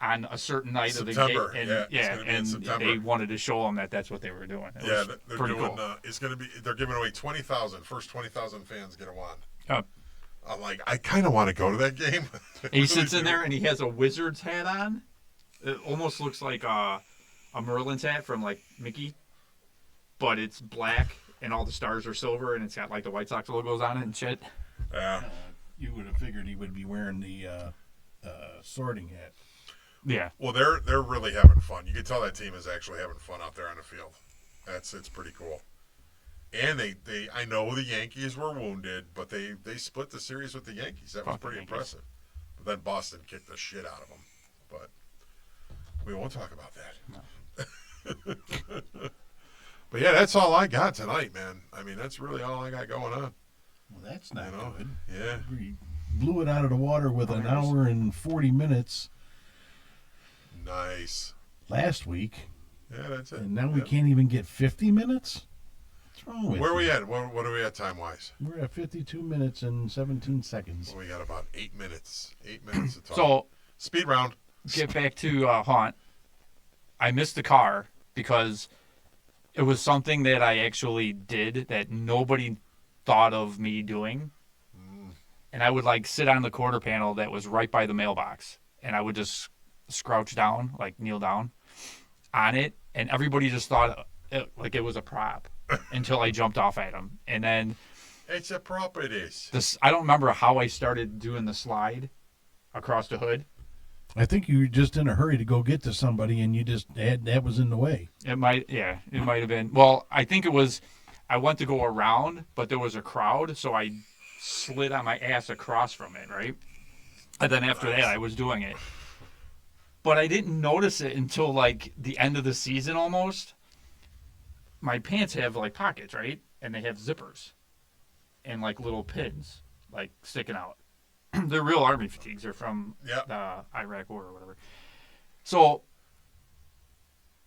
on a certain night September, of the game, yeah, and it's gonna be in and September. they wanted to show him that that's what they were doing. It Yeah, was they're pretty doing. cool. It's gonna be. They're giving away 20,000. First 20,000 fans get a wand. Oh. I'm like, I kind of want to go to that game. And he sits in there and he has a wizard's hat on. It almost looks like a Merlin's hat from like Mickey, but it's black and all the stars are silver and it's got like the White Sox logos on it and shit. Yeah. You would have figured he would be wearing the sorting hat. Yeah. Well, they're really having fun. You can tell that team is actually having fun out there on the field. It's pretty cool. And they I know the Yankees were wounded, but they split the series with the Yankees. That was Fuck the pretty Yankees. impressive. But then Boston kicked the shit out of them. But we won't talk about that. No. But yeah, that's all I got tonight, man. I mean, that's really all I got going on. Well, that's not good. Yeah. We blew it out of the water with an hour and 40 minutes. Nice. Last week. Yeah, that's it. And now we can't even get 50 minutes? What's wrong with Where are we you? at? What are we at time-wise? We're at 52 minutes and 17 seconds. Well, we got about 8 minutes. 8 minutes to talk. So, speed round. Get back to Haunt. I missed the car because it was something that I actually did that nobody thought of me doing. And I would like sit on the quarter panel that was right by the mailbox, and I would just scrouch down, like kneel down on it, and everybody just thought it was a prop until I jumped off at them. And then It's a prop, it is. I don't remember how I started doing the slide across the hood. I think you were just in a hurry to go get to somebody, and you just that was in the way. It might have been. Well, I think it was. I went to go around, but there was a crowd, so I slid on my ass across from it, right? And then after that, I was doing it. But I didn't notice it until like the end of the season almost. My pants have like pockets, right? And they have zippers and like little pins like sticking out. They're real Army fatigues. They're from the Iraq War or whatever. So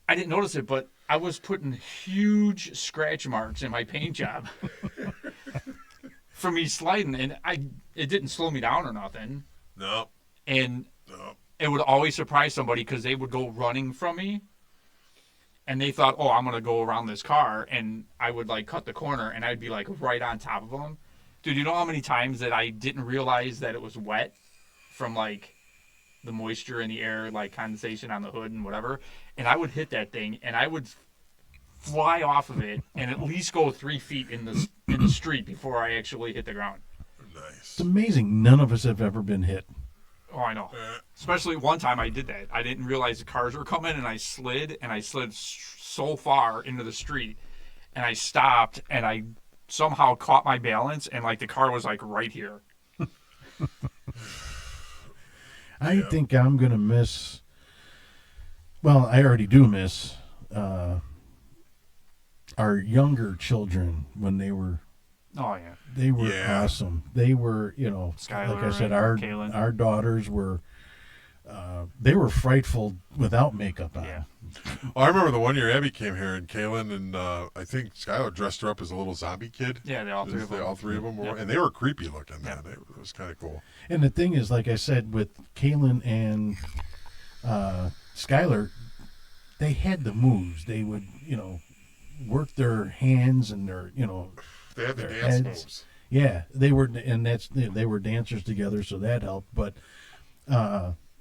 I didn't notice it, but I was putting huge scratch marks in my paint job from me sliding, and it didn't slow me down or nothing. No. And it would always surprise somebody because they would go running from me, and they thought, oh, I'm going to go around this car, and I would like cut the corner, and I'd be like right on top of them. Dude, you know how many times that I didn't realize that it was wet from like the moisture in the air, like condensation on the hood and whatever, and I would hit that thing, and I would fly off of it and at least go 3 feet in the street before I actually hit the ground. Nice. It's amazing. None of us have ever been hit. Oh, I know. Especially one time I did that. I didn't realize the cars were coming, and I slid so far into the street, and I stopped, and I somehow caught my balance, and like the car was like right here. I think I'm going to miss, well, I already do miss our younger children when they were Oh, yeah. They were awesome. They were, Skylar, like I said, Kaylin. our daughters were, they were frightful without makeup on. Yeah. I remember the one year Abby came here, and Kaylin and I think Skylar dressed her up as a little zombie kid. Yeah, all three of them. were, Yep. and they were creepy looking. Man, it was kind of cool. And the thing is, like I said, with Kaylin and Skylar, they had the moves. They would, work their hands and their, They had the their dance heads. moves. Yeah, they were, and they were dancers together, so that helped. But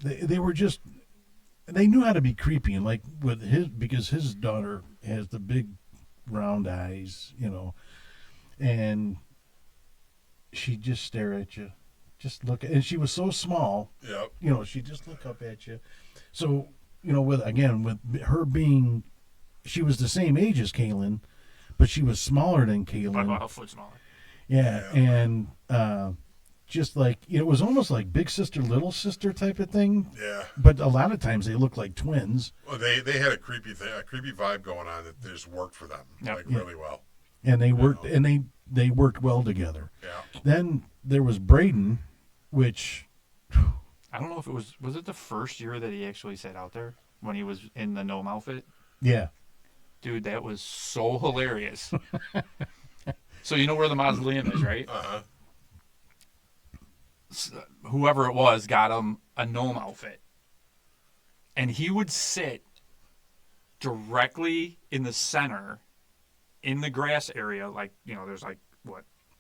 they were just, they knew how to be creepy, and like because his daughter has the big round eyes, and she just stare at you, just look, and she was so small, Yep. she just look up at you. So with her being, she was the same age as Kaylin, but she was smaller than Kaylin. About a foot smaller. Yeah, and just like it was almost like big sister, little sister type of thing. Yeah. But a lot of times they look like twins. Well, they had a creepy vibe going on that just worked for them, really well. And they worked, and they worked well together. Yeah. Then there was Braden, which I don't know if it was it the first year that he actually sat out there when he was in the gnome outfit? yeah, Dude, that was so hilarious. So you know where the mausoleum is, right? Uh-huh. Whoever it was got him a gnome outfit. And he would sit directly in the center, in the grass area, like, there's like,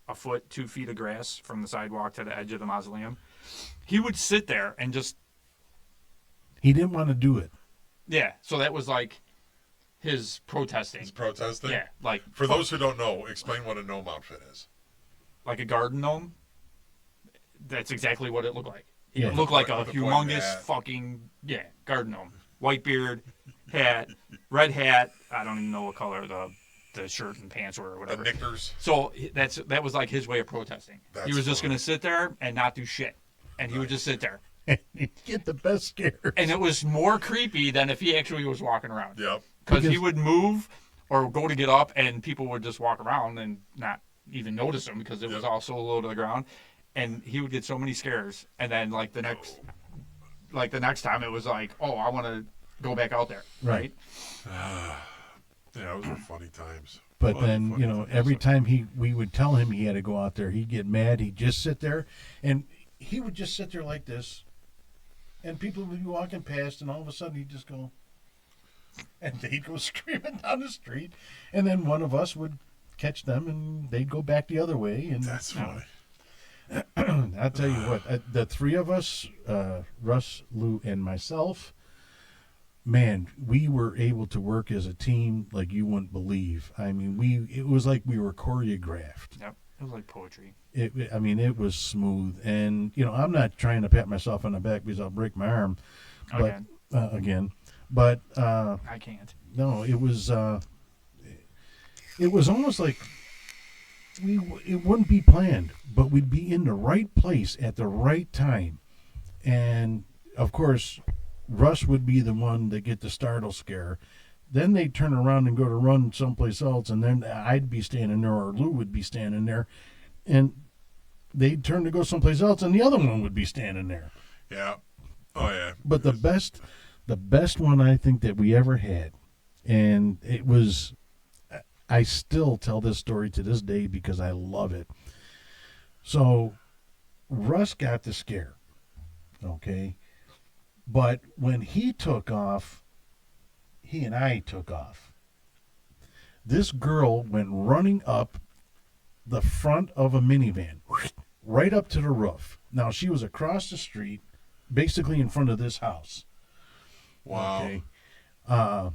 a foot, 2 feet of grass from the sidewalk to the edge of the mausoleum. He would sit there and just... he didn't want to do it. Yeah, so that was like his protesting. His protesting? Yeah, like... For those who don't know, explain what a gnome outfit is. Like a garden gnome. That's exactly what it looked like. Yeah. It looked like a With a humongous hat. fucking garden gnome. White beard, hat, red hat. I don't even know what color the shirt and pants were or The whatever. knickers. So that was like his way of protesting. That's He was just funny. going to sit there and not do shit, and he would just sit there You get the best scares. And it was more creepy than if he actually was walking around. Yep. Because he would move or go to get up, and people would just walk around and not even notice him because it was all so low to the ground. And he would get so many scares. And then, like, the next time, it was like, oh, I want to go back out there. Right? Yeah, those were funny times. But then, every time we would tell him he had to go out there, he'd get mad. He'd just sit there, and he would just sit there like this, and people would be walking past, and all of a sudden he'd just go, and they'd go screaming down the street, and then one of us would catch them, and they'd go back the other way. And that's funny. I'll tell you what, the three of us, Russ, Lou, and myself, man, we were able to work as a team like you wouldn't believe. I mean, it was like we were choreographed. Yep, it was like poetry. It was smooth. And, I'm not trying to pat myself on the back because I'll break my arm. But, again. But, I can't. No, it was almost like it wouldn't be planned, but we'd be in the right place at the right time. And, of course, Russ would be the one that get the startle scare. Then they'd turn around and go to run someplace else, and then I'd be standing there, or Lou would be standing there, and they'd turn to go someplace else, and the other one would be standing there. Yeah. Oh, yeah. But the best one I think that we ever had, and it was, I still tell this story to this day because I love it. So, Russ got the scare, okay? But when he took off, he and I took off. This girl went running up the front of a minivan, right up to the roof. Now, she was across the street, basically in front of this house. Wow. Okay.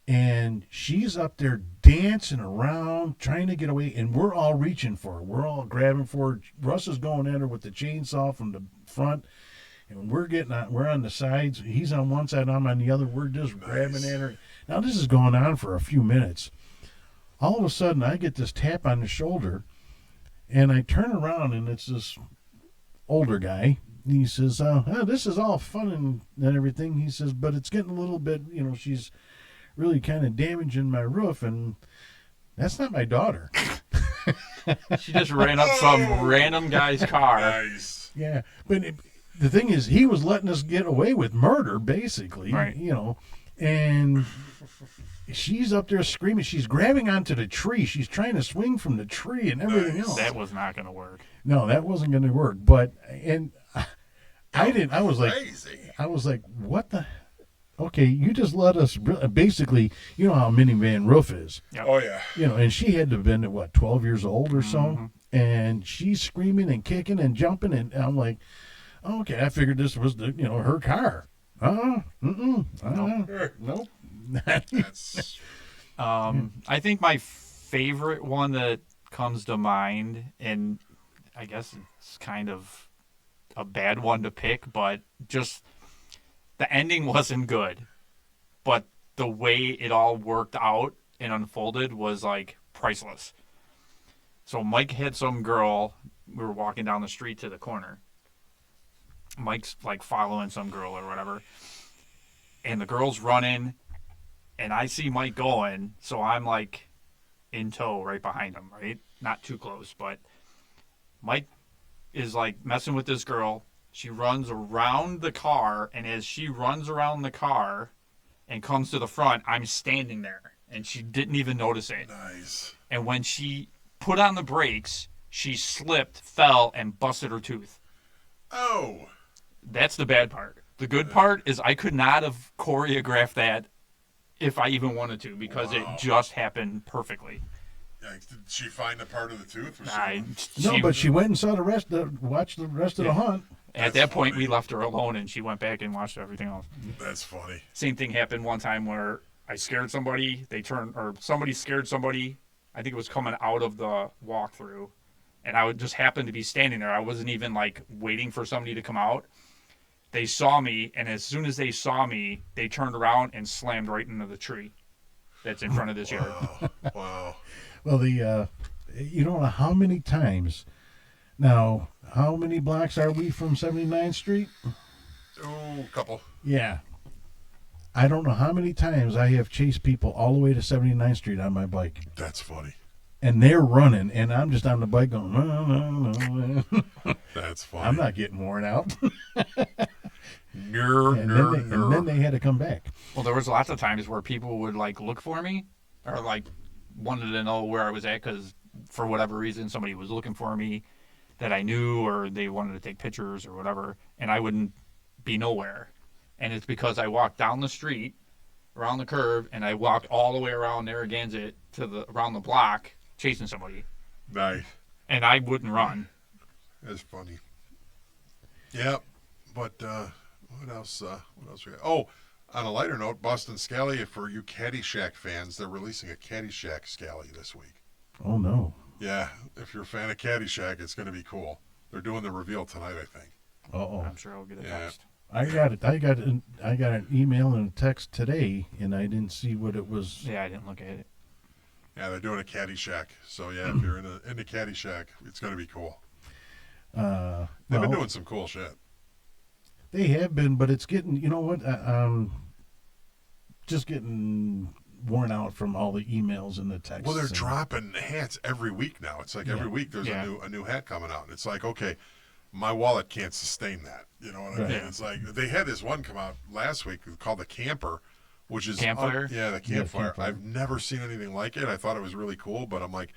And she's up there dancing around, trying to get away, and we're all reaching for her. We're all grabbing for her. Russ is going at her with the chainsaw from the front. And we're on the sides. He's on one side, I'm on the other. We're just grabbing at her. Now, this is going on for a few minutes. All of a sudden, I get this tap on the shoulder, and I turn around, and it's this older guy. He says, this is all fun and everything. He says, but it's getting a little bit, she's really kind of damaging my roof, and that's not my daughter. She just ran up some random guy's car. Nice. Yeah, but the thing is, he was letting us get away with murder, basically, right. And she's up there screaming. She's grabbing onto the tree. She's trying to swing from the tree and everything else. That was not going to work. No, that wasn't going to work. But, and I didn't, I was like, what the? Okay, you just let us, basically, you know how a minivan roof is. Yep. Oh, yeah. And she had to have been, 12 years old or so? Mm-hmm. And she's screaming and kicking and jumping, and I'm like, okay, I figured this was her car. Nope. That's I think my favorite one that comes to mind, and I guess it's kind of a bad one to pick, but just the ending wasn't good, but the way it all worked out and unfolded was like priceless. So Mike had some girl, we were walking down the street to the corner. Mike's like following some girl or whatever, and the girl's running, and I see Mike going, so I'm like in tow right behind him, right? Not too close, but Mike is like messing with this girl. She runs around the car, and as she runs around the car and comes to the front, I'm standing there, and she didn't even notice it. nice. And when she put on the brakes, she slipped, fell, and busted her tooth. Oh. That's the bad part. The good part is I could not have choreographed that if I even wanted to, because it just happened perfectly. Did she find a part of the tooth? But she went and saw watched the rest of the hunt. At that point, we left her alone, and she went back and watched everything else. That's funny. Same thing happened one time where I scared somebody. Somebody scared somebody. I think it was coming out of the walkthrough, and I would just happen to be standing there. I wasn't even like waiting for somebody to come out. They saw me, and as soon as they saw me, they turned around and slammed right into the tree that's in front of this yard. Wow. Well, you don't know how many times. Now, how many blocks are we from 79th Street? Oh, couple. Yeah. I don't know how many times I have chased people all the way to 79th Street on my bike. That's funny. And they're running, and I'm just on the bike going, no. That's funny. I'm not getting worn out. And then they had to come back. Well, there was lots of times where people would like look for me, or like wanted to know where I was at because for whatever reason somebody was looking for me that I knew, or they wanted to take pictures or whatever, and I wouldn't be nowhere. And it's because I walked down the street, around the curve, and I walked all the way around Narragansett to around the block chasing somebody. Nice. And I wouldn't run. That's funny. Yeah, but what else? What else we got? Oh, on a lighter note, Boston Scally, for you Caddyshack fans, they're releasing a Caddyshack Scally this week. Oh, no. Yeah, if you're a fan of Caddyshack, it's going to be cool. They're doing the reveal tonight, I think. Uh-oh. I'm sure I'll get a text. I got it. I got an email and a text today, and I didn't see what it was. Yeah, I didn't look at it. Yeah, they're doing a Caddyshack. So, yeah, if you're into Caddyshack, it's going to be cool. They've been doing some cool shit. They have been, but it's getting, you know what? Just getting worn out from all the emails and the texts. Well, they're dropping hats every week now. It's like every week there's a new hat coming out. It's like, okay, my wallet can't sustain that. You know what I mean? Yeah. It's like they had this one come out last week called the Camper, which is Campfire? The Campfire. Campfire. I've never seen anything like it. I thought it was really cool, but I'm like,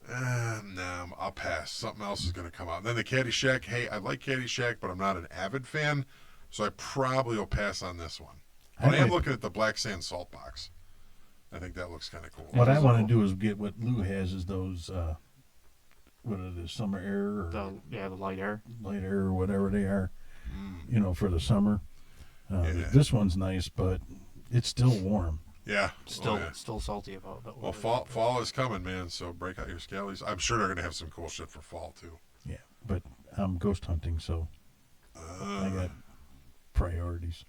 nah, I'll pass. Something else is going to come out. And then the Caddyshack. Hey, I like Caddyshack, but I'm not an avid fan, so I probably will pass on this one. But I am looking at the Black Sand Salt Box. I think that looks kind of cool. What I want to do is get what Lou has is those, what are the summer air or The light air. light air or whatever they are, you know, for the summer. Yeah. This one's nice, but it's still warm. Yeah. Still salty about that. Well, fall is coming, man. So break out your scallies. I'm sure they're gonna have some cool shit for fall too. Yeah, but I'm ghost hunting, so I got priorities.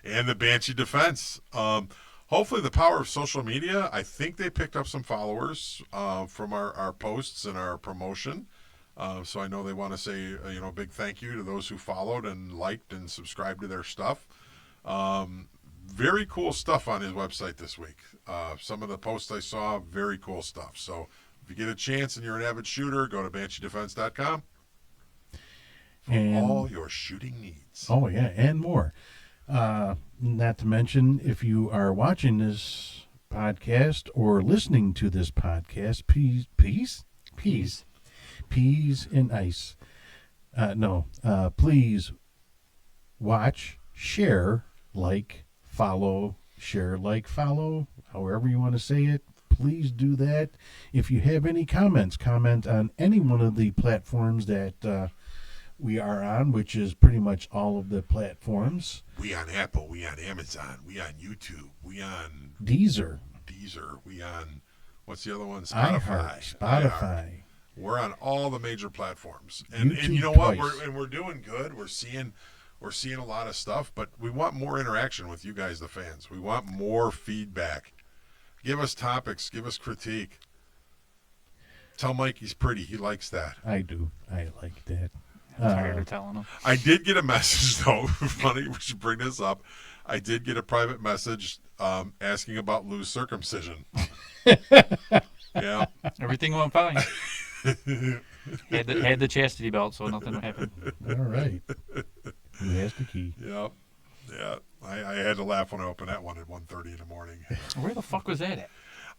And the Banshee Defense. Hopefully, the power of social media. I think they picked up some followers from our posts and our promotion. So I know they want to say a big thank you to those who followed and liked and subscribed to their stuff. Very cool stuff on his website this week. Some of the posts I saw, very cool stuff. So if you get a chance and you're an avid shooter, go to BansheeDefense.com for all your shooting needs. Oh, yeah, and more. Not to mention, if you are watching this podcast or listening to this podcast, peas and ice. Please watch, share, like, follow, share, like, follow, however you want to say it. Please do that. If you have any comments, comment on any one of the platforms that we are on, which is pretty much all of the platforms. We on Apple, we on Amazon, we on YouTube, we on Deezer, we on, what's the other one? Spotify. iHeart. We're on all the major platforms, and you know what? We're doing good. We're seeing a lot of stuff, but we want more interaction with you guys, the fans. We want more feedback. Give us topics. Give us critique. Tell Mike he's pretty. He likes that. I do. I like that. I'm tired of telling them. I did get a message though. Funny, we should bring this up. I did get a private message asking about Lou's circumcision. Yeah. Everything went fine. had the chastity belt, so nothing happened. All right. Who has the key? Yeah. I had to laugh when I opened that one at 1:30 in the morning. Where the fuck was that at?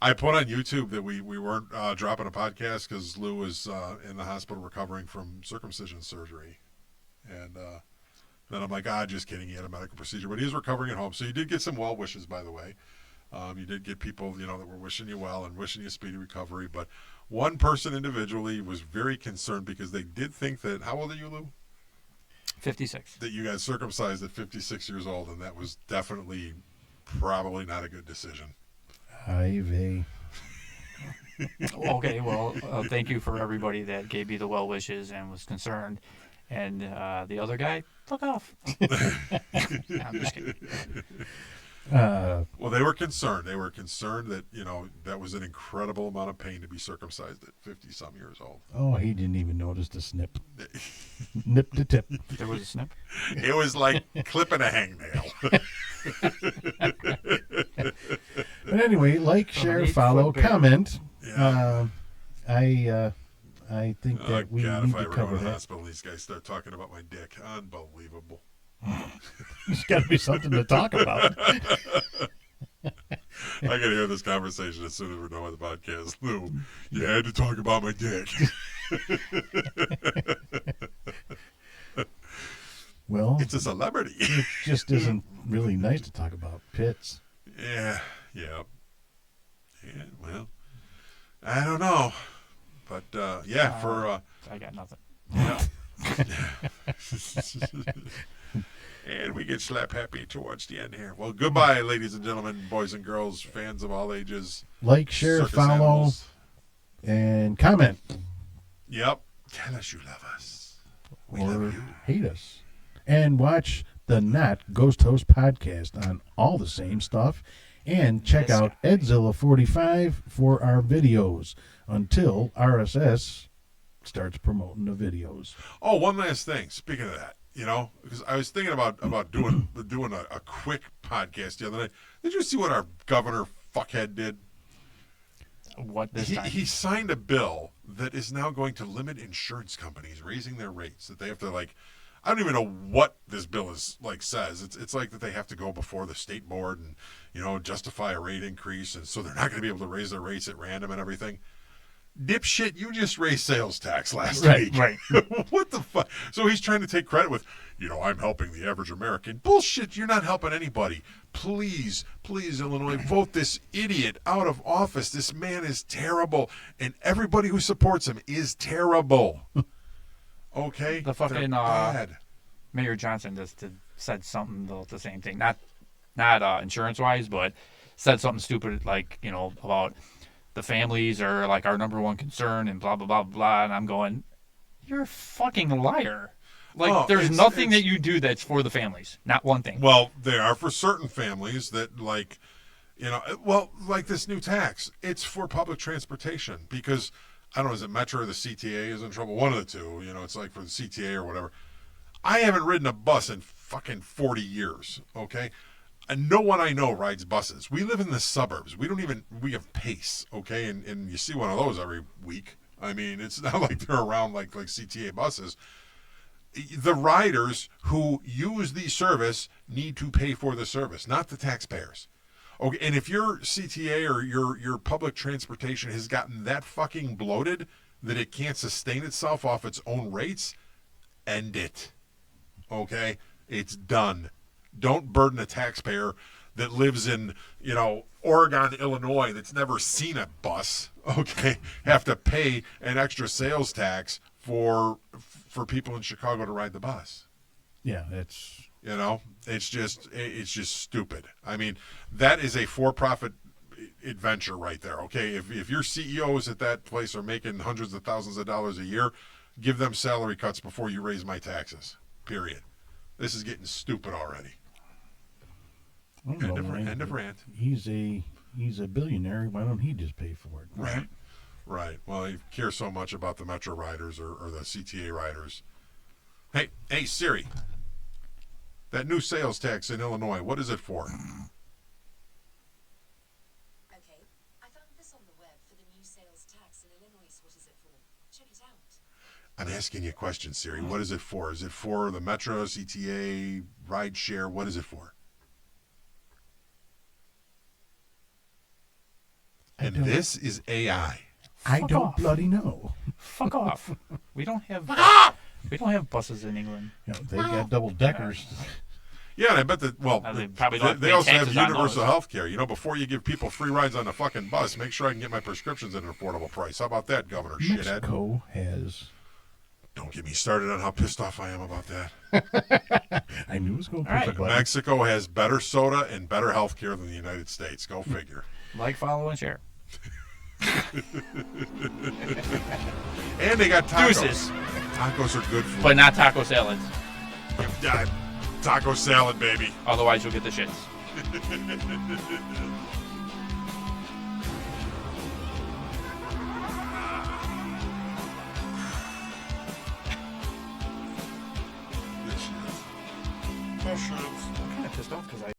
I put on YouTube that we weren't dropping a podcast because Lou was in the hospital recovering from circumcision surgery. And then I'm like, just kidding. He had a medical procedure, but he's recovering at home. So you did get some well wishes, by the way. You did get people, that were wishing you well and wishing you a speedy recovery. But one person individually was very concerned because they did think that, how old are you, Lou? 56. That you got circumcised at 56 years old, and that was definitely probably not a good decision. Okay, well, thank you for everybody that gave me the well wishes and was concerned. And the other guy, fuck off. No, I'm just kidding. Well, they were concerned. They were concerned that, that was an incredible amount of pain to be circumcised at 50-some years old. Oh, he didn't even notice the snip. Nip to tip. There was a snip. It was like clipping a hangnail. But anyway, like, share, 8-foot follow, bear. comment. Yeah. I think Oh, that we God, need if I to ever go cover to the that. hospital, these guys start talking about my dick. Unbelievable. There's got to be something to talk about. I can hear this conversation as soon as we're done with the podcast. Lou, you had to talk about my dick. Well, It's a celebrity. it just isn't really nice to talk about pits. Yeah. Well, I don't know, but for I got nothing. and we get slap happy towards the end here. Well, goodbye, ladies and gentlemen, boys and girls, fans of all ages. Like, share, circus follow, animals. and comment. Yep. Tell us you love us. We or love you. hate us. And watch the Not Ghost Host podcast on all the same stuff. And check This out guy. Edzilla45 for our videos until RSS starts promoting the videos. Oh, one last thing. Speaking of that, because I was thinking about doing a quick podcast the other night. Did you see what our governor fuckhead did? What this time? He signed a bill that is now going to limit insurance companies raising their rates. That they have to I don't even know what this bill is says. It's like that they have to go before the state board and justify a rate increase, and so they're not going to be able to raise their rates at random and everything. Dipshit, you just raised sales tax last week. Right. What the fuck? So he's trying to take credit with, I'm helping the average American. Bullshit, you're not helping anybody. Please, Illinois, vote this idiot out of office. This man is terrible, and everybody who supports him is terrible. Okay? The fucking, They're bad. Mayor Johnson said something the same thing. Not insurance wise, but said something stupid about the families are our number one concern and blah blah blah blah. And I'm going, you're a fucking liar. There's nothing that you do that's for the families. Not one thing. Well, they are for certain families that like this new tax. It's for public transportation because I don't know, is it Metro or the CTA is in trouble? One of the two. It's like for the CTA or whatever. I haven't ridden a bus in fucking 40 years, okay? And no one I know rides buses. We live in the suburbs. We have Pace, okay? And you see one of those every week. I mean, it's not like they're around like CTA buses. The riders who use the service need to pay for the service, not the taxpayers. Okay, and if your CTA or your public transportation has gotten that fucking bloated that it can't sustain itself off its own rates, end it. Okay? It's done. Don't burden a taxpayer that lives in, Oregon, Illinois, that's never seen a bus, okay, have to pay an extra sales tax for people in Chicago to ride the bus. Yeah, it's... It's just stupid. I mean, that is a for-profit adventure right there, okay? If your CEOs at that place are making hundreds of thousands of dollars a year, give them salary cuts before you raise my taxes, period. This is getting stupid already. End of rant. He's a billionaire. Why don't he just pay for it? Right. Well, he cares so much about the Metro riders or the CTA riders. Hey, Siri. That new sales tax in Illinois, what is it for? Okay, I found this on the web for the new sales tax in Illinois. What is it for? Check it out. I'm asking you a question, Siri. What is it for? Is it for the Metro, CTA, ride share? What is it for? And this is AI. I Fuck don't off. bloody know. Fuck off. We don't have buses in England. They got double deckers. Yeah, and I bet that, They probably don't they pay also have taxes on universal those. health care. Before you give people free rides on a fucking bus, make sure I can get my prescriptions at an affordable price. How about that, Governor Shithead? Mexico has... Don't get me started on how pissed off I am about that. I knew it was going to All push right. a button. Mexico has better soda and better health care than the United States. Go figure. Like, follow, and share. And they got tacos. Deuces. Tacos are good food. But not taco salads. Yeah, taco salad, baby. Otherwise, you'll get the shits. Yes, she is. Oh, she is. I'm kind of pissed off because I